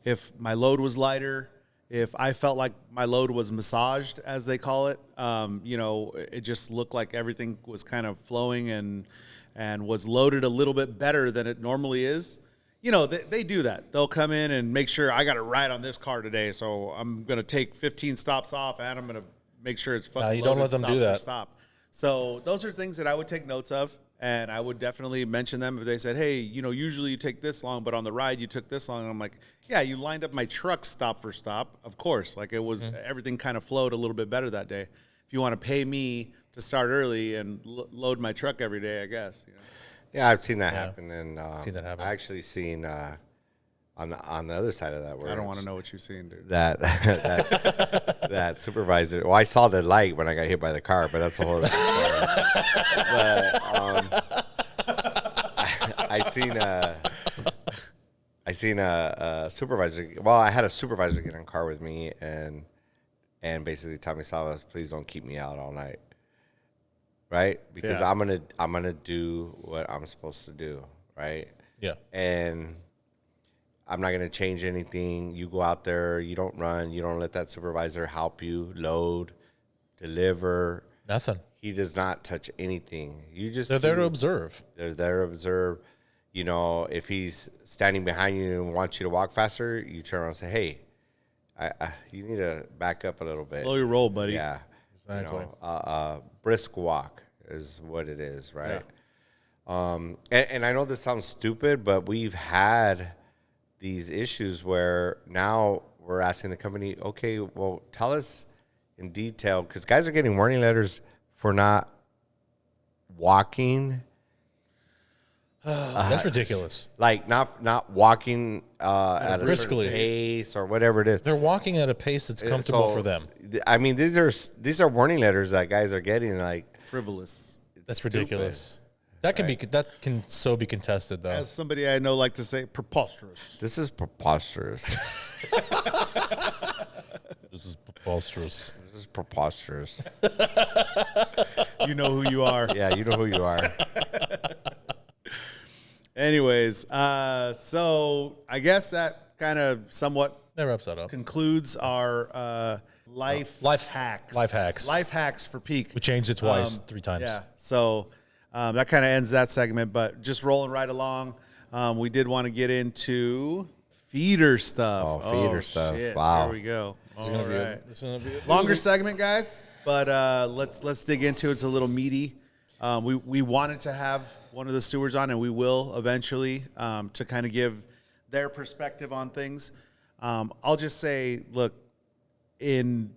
if my load was lighter, if I felt like my load was massaged, as they call it, it just looked like everything was kind of flowing and was loaded a little bit better than it normally is. They do that. They'll come in and make sure I got a ride on this car today, so I'm going to take 15 stops off, and I'm going to make sure it's fucking you don't let them do that. Stop. So those are things that I would take notes of, and I would definitely mention them if they said, hey, usually you take this long, but on the ride you took this long. And I'm like, yeah, you lined up my truck stop for stop. Of course. Like it was, everything kind of flowed a little bit better that day. If you want to pay me to start early and load my truck every day, I guess. Yeah, I've seen that happen, and Seen that happen. I actually seen on the other side of that word. I don't want to know what you're seeing, dude. That supervisor. Well, I saw the light when I got hit by the car, but that's a whole other story. But I seen a supervisor. Well, I had a supervisor get in a car with me and basically tell me, Salvas, please don't keep me out all night, right? Because Yeah. I'm gonna do what I'm supposed to do, right? Yeah. And I'm not gonna change anything. You go out there, you don't run, you don't let that supervisor help you load, deliver. Nothing. He does not touch anything. You just They're there to observe. They're there to observe. You know, if he's standing behind you and wants you to walk faster, you turn around and say, "Hey, you need to back up a little bit." Slow your roll, buddy. Yeah, Exactly. You know, brisk walk is what it is, right? And I know this sounds stupid, but we've had these issues where now we're asking the company, okay, well, tell us in detail, because guys are getting warning letters for not walking. That's ridiculous. Like not walking at a briskly certain pace or whatever it is. They're walking at a pace that's comfortable So, for them. I mean, these are warning letters that guys are getting. Like, Frivolous. That's stupid. ridiculous. That can so be contested though. As somebody I know like to say, preposterous. This is preposterous. This is preposterous. This is preposterous. You know who you are. Yeah, you know who you are. Anyways, so I guess that kind of somewhat That wraps that up. concludes our life hacks. Life hacks. Life hacks for peak. We changed it twice, 3 times. Yeah. So that kind of ends that segment, but just rolling right along. We did want to get into feeder stuff. Oh, feeder stuff. Shit. Wow. There we go. It's All gonna be right. it's gonna be Longer segment, guys, but let's dig into it. It's a little meaty. We wanted to have one of the stewards on, and we will eventually to kind of give their perspective on things. I'll just say, look, in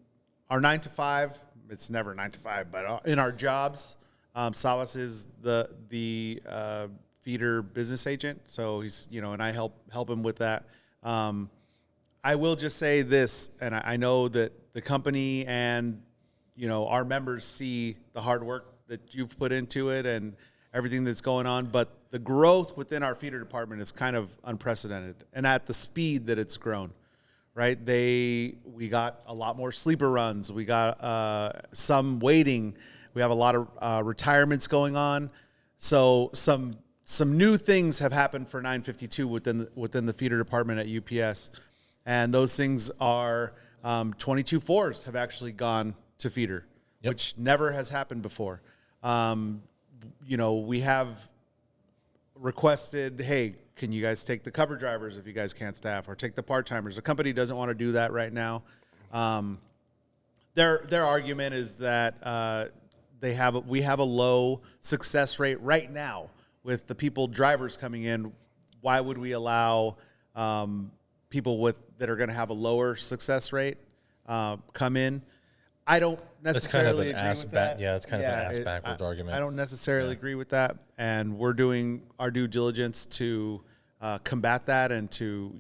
our 9 to 5, it's never 9 to 5, but in our jobs, Savas is the feeder business agent, so he's and I help him with that. I will just say this, and I know that the company and our members see the hard work that you've put into it and everything that's going on, but the growth within our feeder department is kind of unprecedented, and at the speed that it's grown. Right? We got a lot more sleeper runs. We got some waiting. We have a lot of retirements going on. So some new things have happened for 952 within the feeder department at UPS, and those things are 22 4s have actually gone to feeder, which never has happened before. We have requested, hey, can you guys take the cover drivers if you guys can't staff, or take the part-timers? The company doesn't want to do that right now. Their argument is that we have a low success rate right now with the drivers coming in. Why would we allow people that are going to have a lower success rate come in? I don't necessarily agree with that. Yeah, it's kind of an ass backwards argument. I don't necessarily agree with that, and we're doing our due diligence to combat that and to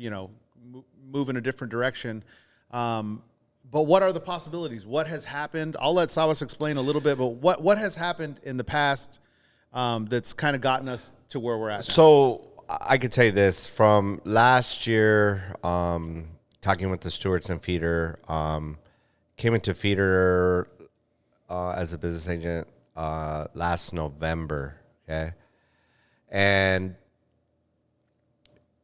move in a different direction. But what are the possibilities? What has happened? I'll let Savas explain a little bit, but what has happened in the past that's kind of gotten us to where we're at now? So I could tell you this from last year, talking with the stewards and feeder, came into feeder as a business agent last November, okay? And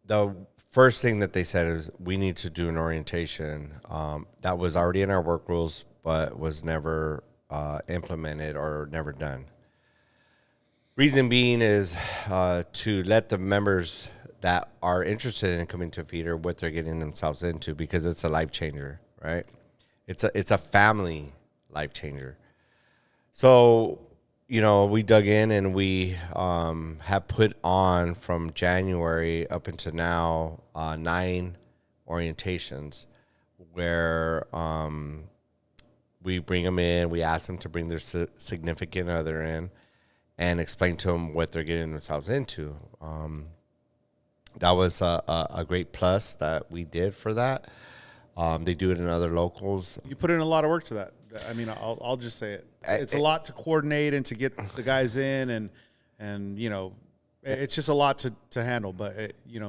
the first thing that they said is we need to do an orientation. That was already in our work rules, but was never implemented or never done. Reason being is to let the members that are interested in coming to feeder what they're getting themselves into, because it's a life changer, right? It's a family life changer. So, we dug in and we have put on from January up until now 9 orientations where we bring them in, we ask them to bring their significant other in and explain to them what they're getting themselves into. that was a great plus that we did for that. They do it in other locals. You put in a lot of work to that. I mean, I'll just say it. It's a lot to coordinate and to get the guys in, and you know, it's just a lot to handle. But you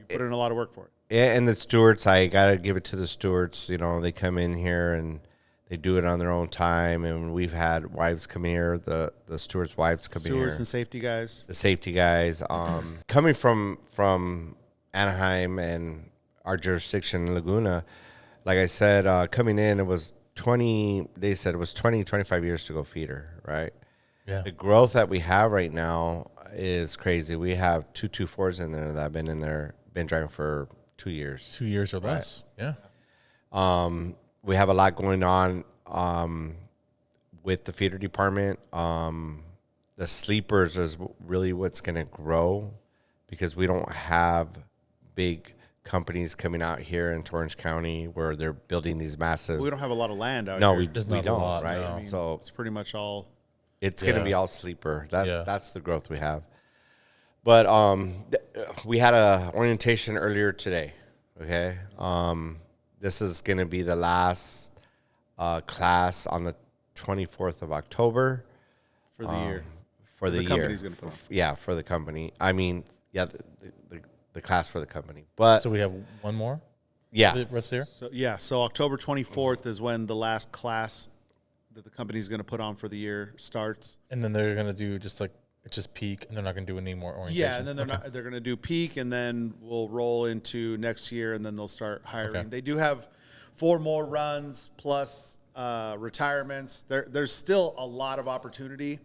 put in a lot of work for it. Yeah, and the stewards, I gotta give it to the stewards. You know, they come in here and they do it on their own time. And we've had wives come here, the stewards' wives come here. Stewards and safety guys. The safety guys. Coming from Anaheim and our jurisdiction in Laguna, like I said, coming in, it was 25 years to go feeder, right? Yeah. The growth that we have right now is crazy. We have 224s in there that have been driving for 2 years. 2 years or less. Yeah. We have a lot going on with the feeder department. The sleepers is really what's going to grow because we don't have big companies coming out here in Orange County where they're building these massive. We don't have a lot of land out No, here. we There's don't, not a lot, right? no. I mean, So it's pretty much all. it's going to Yeah. be all sleeper. Yeah. That's the growth we have. But we had a orientation earlier today. Okay, this is going to be the last class on the 24th of October For the year. for the The year. company's gonna put on. Yeah, for the company. I mean, yeah, the class for the company. But So we have one more. yeah, The rest here. So October 24th is when the last class that the company's going to put on for the year starts. And then they're gonna do just peak, and they're not gonna do any more orientation. Yeah, and then they're going to do peak, and then we'll roll into next year, and then they'll start hiring. Okay. They do have 4 more runs plus retirements. There's still a lot of opportunity.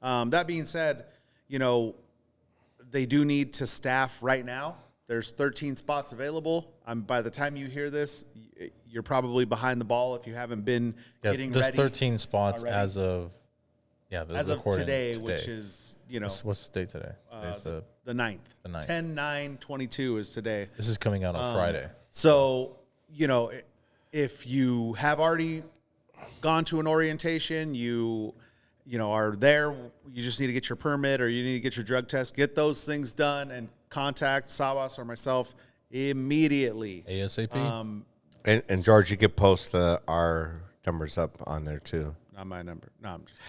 That being said, they do need to staff right now. There's 13 spots available. By the time you hear this, you're probably behind the ball if you haven't been getting there's ready. 13 spots already. as of As of today, which is, what's the date today? Today's the 9th. The 9th. 10/9/22 is today. This is coming out on Friday. So, if you have already gone to an orientation, you are there, you just need to get your permit or you need to get your drug test, get those things done and contact Sabas or myself immediately. ASAP. and George, you could post our numbers up on there too. Not my number. No, I'm just.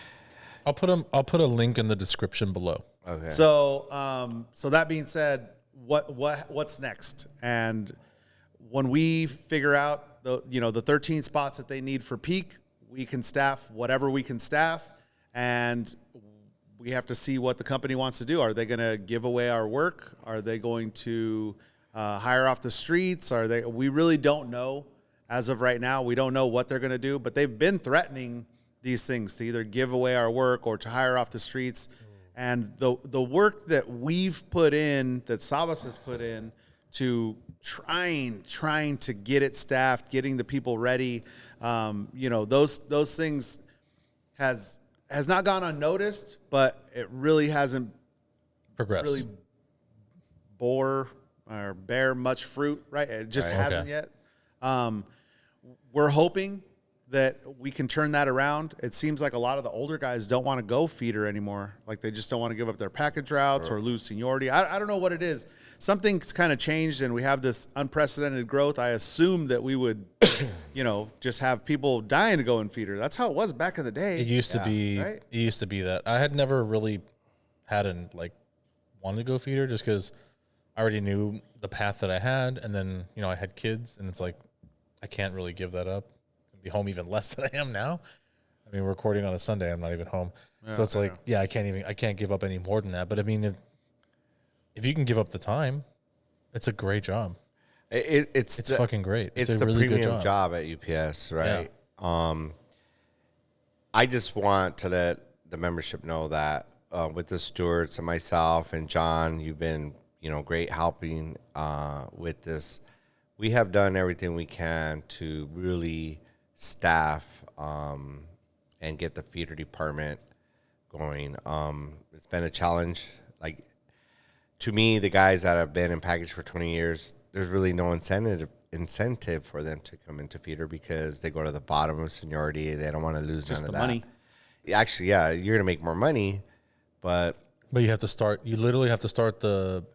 I'll put a link in the description below. Okay. So, so that being said, what's next? And when we figure out the 13 spots that they need for peak, we can staff whatever we can staff, and we have to see what the company wants to do. Are they going to give away our work? Are they going to hire off the streets? We really don't know as of right now. We don't know what they're going to do, but they've been threatening these things to either give away our work or to hire off the streets. And the work that we've put in, that Sabas has put in to trying to get it staffed, getting the people ready, those things has not gone unnoticed, but it really hasn't Progress. really bear much fruit, right? It just Right. hasn't yet. We're hoping that we can turn that around. It seems like a lot of the older guys don't want to go feeder anymore. Like they just don't want to give up their package routes or lose seniority. I don't know what it is. Something's kind of changed and we have this unprecedented growth. I assumed that we would, just have people dying to go in feeder. That's how it was back in the day. It used to be. right? It used to be that I had never really wanted to go feeder just because I already knew the path that I had, and then I had kids, and it's like I can't really give that up. Be home even less than I am now. I mean, we're recording on a Sunday. I'm not even home, so it's like, I can't give up any more than that. But I mean, if you can give up the time, it's a great job. It's fucking great. It's a the really premium good job at UPS, right? I just want to let the membership know that with the stewards and myself and John, you've been great helping with this. We have done everything we can to really staff and get the feeder department going. It's been a challenge. Like, to me, the guys that have been in package for 20 years, there's really no incentive for them to come into feeder because they go to the bottom of seniority. They don't want to lose Just none of the that. money. Actually, yeah, you're going to make more money, but But you have to start. You literally have to start the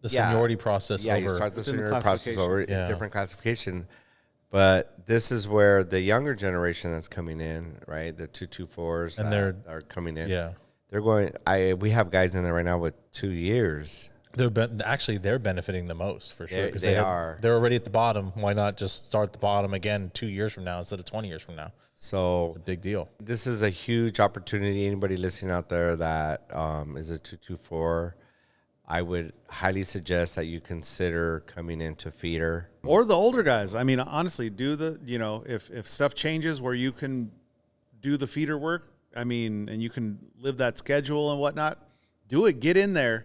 the seniority process Yeah, over. you start the Within the seniority process over Yeah. different classification. But this is where the younger generation that's coming in, right? The 224s And that are coming in. Yeah. They're going. We have guys in there right now with 2 years. They're benefiting the most for sure. They are. They're already at the bottom. Why not just start the bottom again 2 years from now instead of 20 years from now? So It's a big deal. this is a huge opportunity. Anybody listening out there that is a 224, I would highly suggest that you consider coming into feeder. Or the older guys. I mean, honestly, do the, if stuff changes where you can do the feeder work, I mean, and you can live that schedule and whatnot, do it, get in there.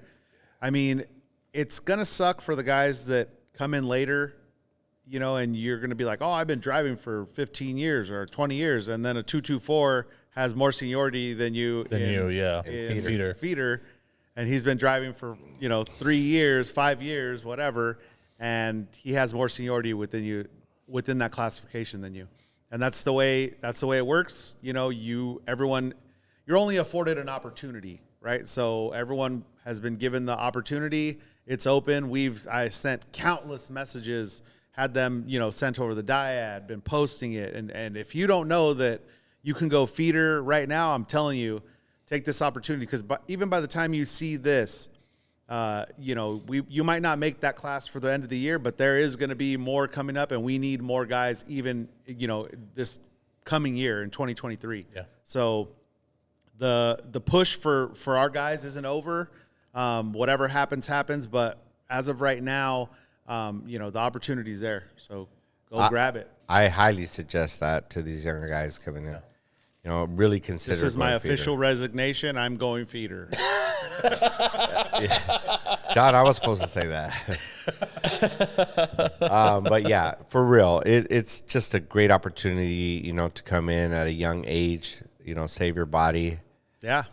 I mean, it's going to suck for the guys that come in later, and you're going to be like, oh, I've been driving for 15 years or 20 years. And then a 224 has more seniority than you. In feeder. And he's been driving for, 3 years, 5 years, whatever. And he has more seniority within that classification than you. And that's the way it works. You're only afforded an opportunity, right? So everyone has been given the opportunity. It's open. I sent countless messages, had them, sent over the dyad, been posting it. And if you don't know that you can go feeder right now, I'm telling you, take this opportunity, because even by the time you see this, you might not make that class for the end of the year, but there is going to be more coming up, and we need more guys even, this coming year in 2023. Yeah. So the push for our guys isn't over. Whatever happens, but as of right now, the opportunity's there. So go grab it. I highly suggest that to these younger guys coming in. Really consider. This is my going official feeder. resignation. I'm going feeder. John, I was supposed to say that. But yeah, for real, it's just a great opportunity, to come in at a young age, save your body. Yeah.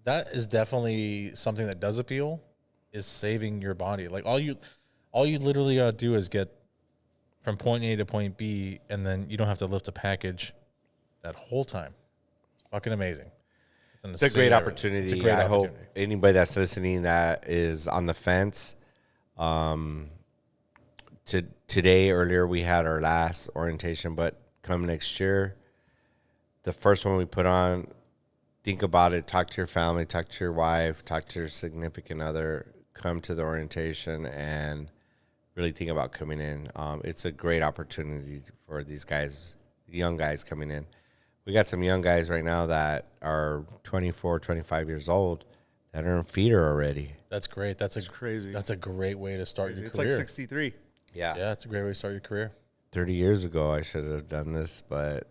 That is definitely something that does appeal, is saving your body. Like all you literally gotta do is get from point A to point B, and then you don't have to lift a package that whole time. It's fucking amazing. It's a great opportunity. It's a great I opportunity. hope anybody that's listening that is on the fence. Earlier we had our last orientation, but come next year, the first one we put on, think about it, talk to your family, talk to your wife, talk to your significant other, come to the orientation and really think about coming in. It's a great opportunity for these guys, young guys coming in. We got some young guys right now that are 24, 25 years old that are in feeder already. That's great. That's crazy. That's a great way to start your It's career. like 63. Yeah, it's a great way to start your career. 30 years ago, I should have done this, but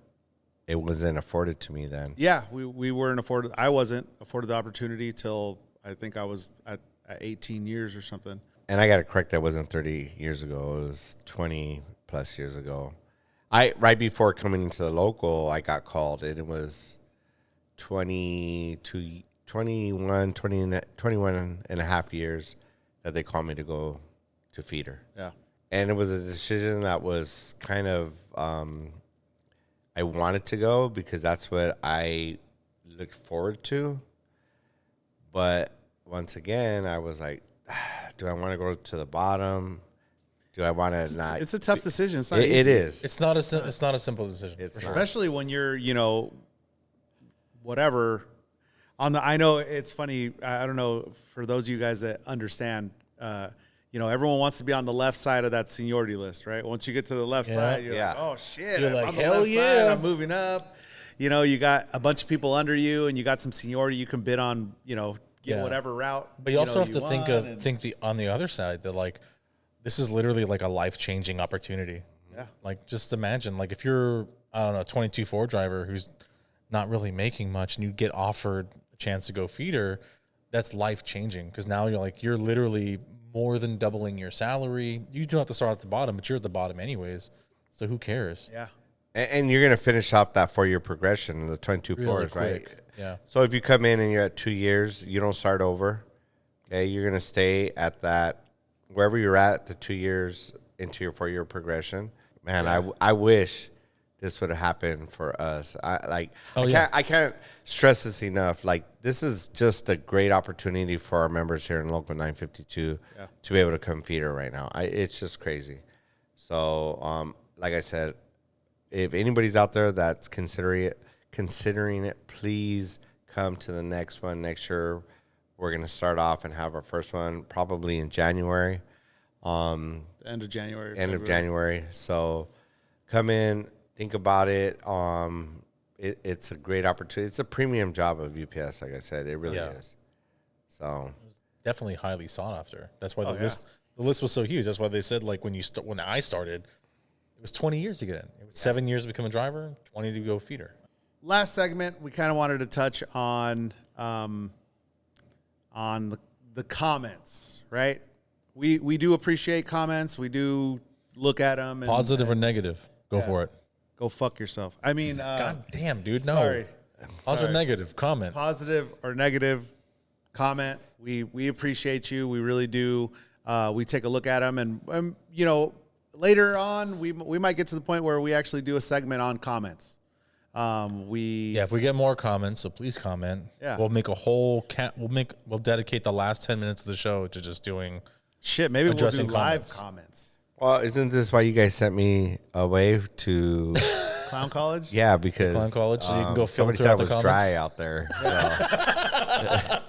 it wasn't afforded to me then. Yeah, we weren't afforded. I wasn't afforded the opportunity till I think I was at 18 years or something. And I got to correct, that wasn't 30 years ago. It was 20 plus years ago. Right before coming into the local, I got called, and it was 21 and a half years that they called me to go to feeder. Yeah. And it was a decision that was kind of, I wanted to go because that's what I looked forward to. But once again, I was like, do I want to go to the bottom? Do I want to not? It's a tough decision. It's not It easy. is. It's not a simple decision. It's not. Especially when you're, whatever. I know it's funny. I don't know, for those of you guys that understand, everyone wants to be on the left side of that seniority list, right? Once you get to the left side, you're like, oh shit, You're I'm like, on the hell left side, yeah. I'm moving up. You got a bunch of people under you, and you got some seniority you can bid on, get whatever route. But you also have to want, think on the other side that, like, this is literally like a life-changing opportunity. Yeah. Like, just imagine, like, if you're, I don't know, a 22-4 driver who's not really making much and you get offered a chance to go feeder, that's life-changing, because now you're literally more than doubling your salary. You don't have to start at the bottom, but you're at the bottom anyways, so who cares? Yeah. And you're going to finish off that 4-year progression, the 22 Really fours, right? quick. Yeah. So if you come in and you're at 2 years, you don't start over. Okay, you're going to stay at that, wherever you're at the 2 years into your 4-year progression. Man, I wish this would happen for us. I yeah. I can't stress this enough. Like, this is just a great opportunity for our members here in Local 952 to be able to come feed her right now. It's just crazy. So, like I said, if anybody's out there that's considering it, please come to the next one next year. We're going to start off and have our first one probably in January. End of January. End of February. January. So come in, think about it. It's a great opportunity. It's a premium job of UPS, like I said. It really is. So Definitely highly sought after. That's why the list was so huge. That's why they said, like, when I started, it was 20 years to get in. It was 7 years to become a driver, 20 to go feeder. Last segment, we kind of wanted to touch on the comments, right? We do appreciate comments. We do look at them. Positive or negative, go for it. Go fuck yourself. I mean, God damn, dude, no. Sorry. Positive or negative, comment. Positive or negative comment. We appreciate you. We really do. We take a look at them, and you know, later on, we might get to the point where we actually do a segment on comments. If we get more comments, so please comment. Yeah. We'll make a whole we'll dedicate the last 10 minutes of the show to just doing maybe we'll do addressing live comments. comments. well, isn't this why you guys sent me away to Clown College? Yeah, because Clown College, so you can go somebody filter said out it the was comments. dry out there. So.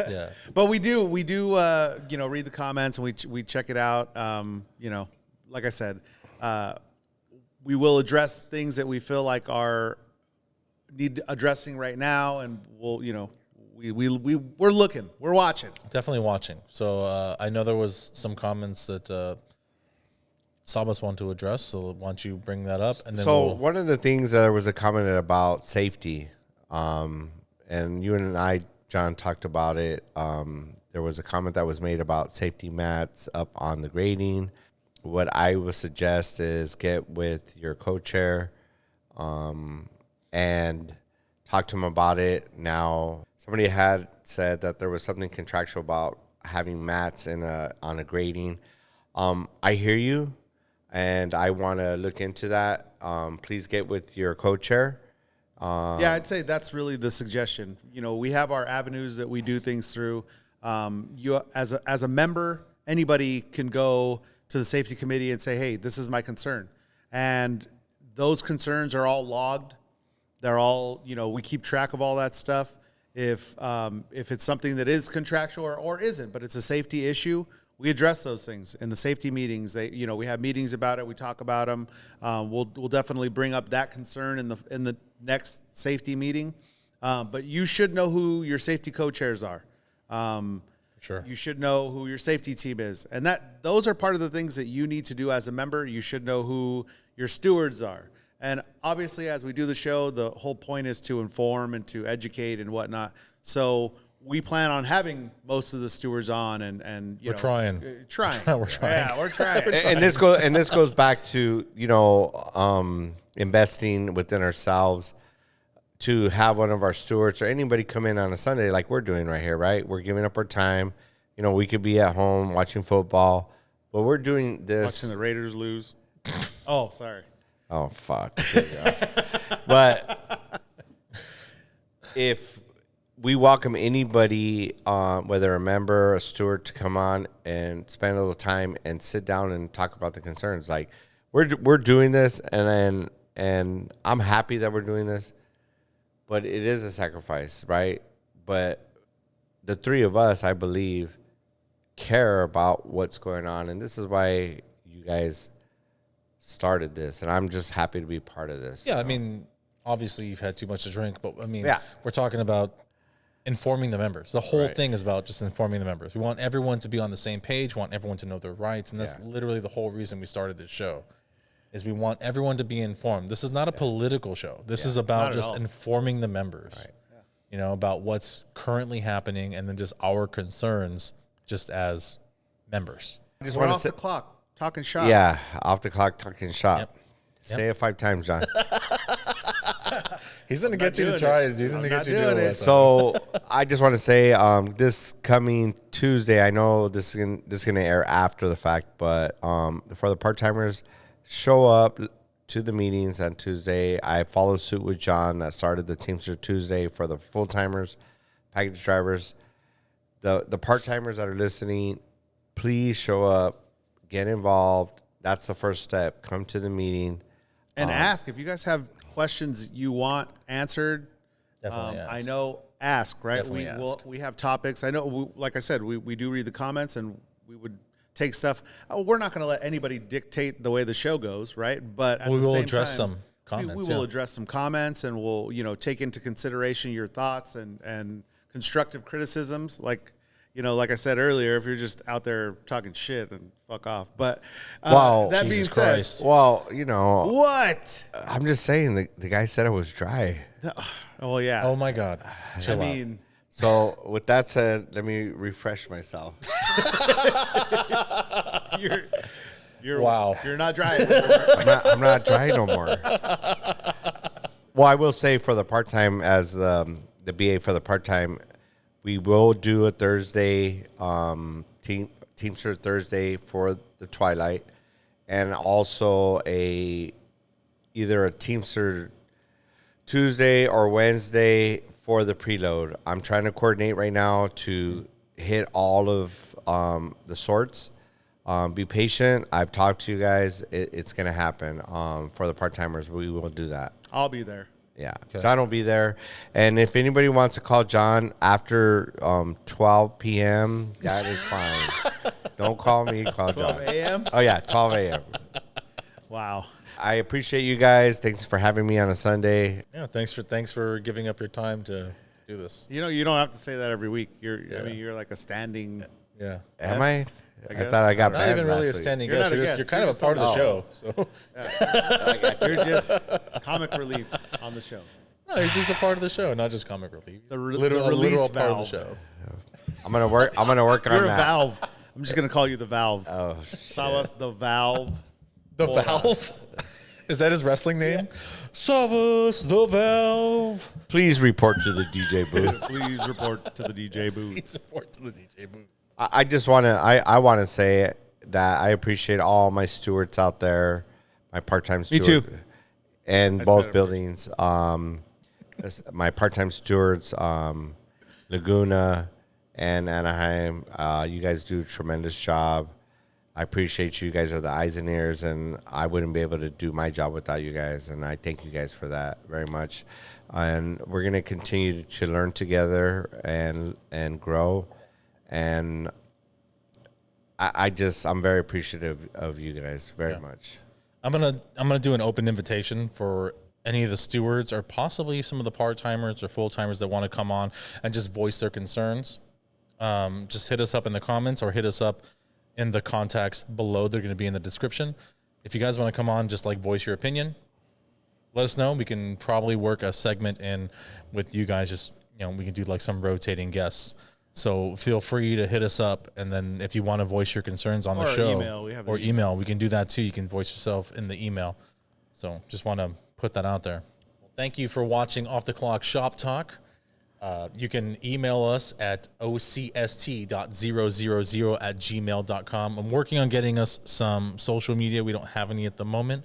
Yeah. But we do read the comments, and we check it out. Like I said, we will address things that we feel like need addressing right now, and we're looking, we're watching. Definitely watching. So I know there was some comments that Sabas wanted to address, so why don't you bring that up? And then one of the things there was a comment about safety, and you and I, John, talked about it. There was a comment that was made about safety mats up on the grading. What I would suggest is get with your co-chair and talk to him about it. Now, somebody had said that there was something contractual about having mats on a grading. I hear you, and I want to look into that. Please get with your co-chair. I'd say that's really the suggestion. We have our avenues that we do things through. You as a member, anybody can go to the safety committee and say, hey, this is my concern. And those concerns are all logged. They're all, we keep track of all that stuff. If it's something that is contractual or isn't, but it's a safety issue, we address those things in the safety meetings. We have meetings about it. We talk about them. We'll definitely bring up that concern in the next safety meeting. But you should know who your safety co-chairs are. sure. You should know who your safety team is. And those are part of the things that you need to do as a member. You should know who your stewards are. And obviously, as we do the show, the whole point is to inform and to educate and whatnot. So we plan on having most of the stewards on, and We're trying. We're trying. Yeah, we're trying. And this goes back to investing within ourselves to have one of our stewards or anybody come in on a Sunday like we're doing right here, right? We're giving up our time. We could be at home watching football, but we're doing this. Watching the Raiders lose. Oh, sorry. Oh, fuck. But if we welcome anybody, whether a member, a steward, to come on and spend a little time and sit down and talk about the concerns. Like, we're doing this, and I'm happy that we're doing this, but it is a sacrifice, right? But the three of us, I believe, care about what's going on, and this is why you guys started this, and I'm just happy to be part of this. Yeah, I mean, obviously you've had too much to drink, but I mean, Yeah. we're talking about informing the members. The whole Right. thing is about just informing the members. We want everyone to be on the same page. We want everyone to know their rights, and that's literally the whole reason we started this show. Is we want everyone to be informed. This is not a political show. This is about just informing the members. Right. About what's currently happening, and then just our concerns, just as members. I just We're want to off the clock. Talking shop. Yeah, off the clock, talking shop. Yep. Say it 5 times, John. He's gonna get you to try it. He's gonna get you to do it. So I just want to say, this coming Tuesday, I know this is gonna air after the fact, but for the part timers, show up, to the meetings on Tuesday. I follow suit with John that started the Teamster Tuesday for the full-timers, package drivers. The part-timers that are listening, please show up, get involved. That's the first step. Come to the meeting. And ask if you guys have questions you want answered. Definitely ask. I know, ask, right? Definitely ask. We have topics. I know, like I said, we do read the comments and we would take stuff. We're not going to let anybody dictate the way the show goes, right? But at We the will same address time, some comments. We will address some comments, and we'll take into consideration your thoughts and constructive criticisms. Like I said earlier, if you're just out there talking shit, then fuck off. But Wow, that Jesus being said, Christ. Well, what? I'm just saying the guy said it was dry. Oh yeah. Oh my God. Chill out. So with that said, let me refresh myself. You're Wow. You're not dry. I'm not dry no more. Well, I will say for the part-time, as the BA for the part-time, we will do a Thursday, Teamster Thursday for the Twilight, and also either a Teamster Tuesday or Wednesday for the preload. I'm trying to coordinate right now to hit all of the sorts. Be patient. I've talked to you guys. It's going to happen. For the part-timers, we will do that. I'll be there. Yeah, okay. John will be there. And if anybody wants to call John after 12 p.m., that is fine. Don't call me, call 12 John. 12 a.m.? Oh, yeah, 12 a.m. Wow. I appreciate you guys. Thanks for having me on a Sunday. Yeah, thanks for giving up your time to do this. You don't have to say that every week. You're like a standing. Yeah. Am I? I thought I got Not banned even really a last week. standing You're guest. not a You're, guest. you're kind You're of a part of the show. So You're just comic relief on the show. no, he's a part of the show, not just comic relief. The literal release part of the valve. show. I'm gonna work on You're a that. valve. I'm just gonna call you the Valve. Oh, Savas the Valve. The Valve? Is that his wrestling name? Savas the Valve. Please report to the DJ booth. Please report to the DJ booth. Please report to the DJ booth. I just want to. I want to say that I appreciate all my stewards out there, my part-time steward, too. and I both said buildings. My part-time stewards, Laguna and Anaheim. You guys do a tremendous job. I appreciate you. You guys are the eyes and ears, and I wouldn't be able to do my job without you guys. And I thank you guys for that very much. And we're going to continue to learn together and grow. And I'm very appreciative of you guys very much. I'm gonna do an open invitation for any of the stewards or possibly some of the part-timers or full-timers that want to come on and just voice their concerns. Just hit us up in the comments or hit us up in the contacts below. They're going to be in the description. If you guys want to come on, just like voice your opinion, let us know. We can probably work a segment in with you guys. Just, we can do like some rotating guests. So feel free to hit us up. And then if you want to voice your concerns on the show email, we can do that too. You can voice yourself in the email. So just want to put that out there. Thank you for watching Off the Clock Shop Talk. You can email us at ocst.000@gmail.com. I'm working on getting us some social media. We don't have any at the moment.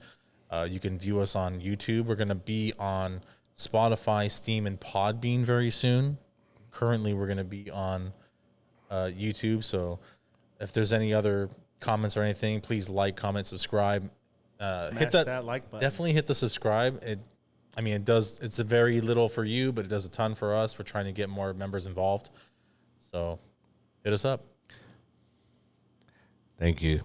You can view us on YouTube. We're going to be on Spotify, Steam, and Podbean very soon. Currently, we're going to be on YouTube. So if there's any other comments or anything, please like, comment, subscribe. Smash that like button. Definitely hit the subscribe. It's a very little for you, but it does a ton for us. We're trying to get more members involved. So hit us up. Thank you.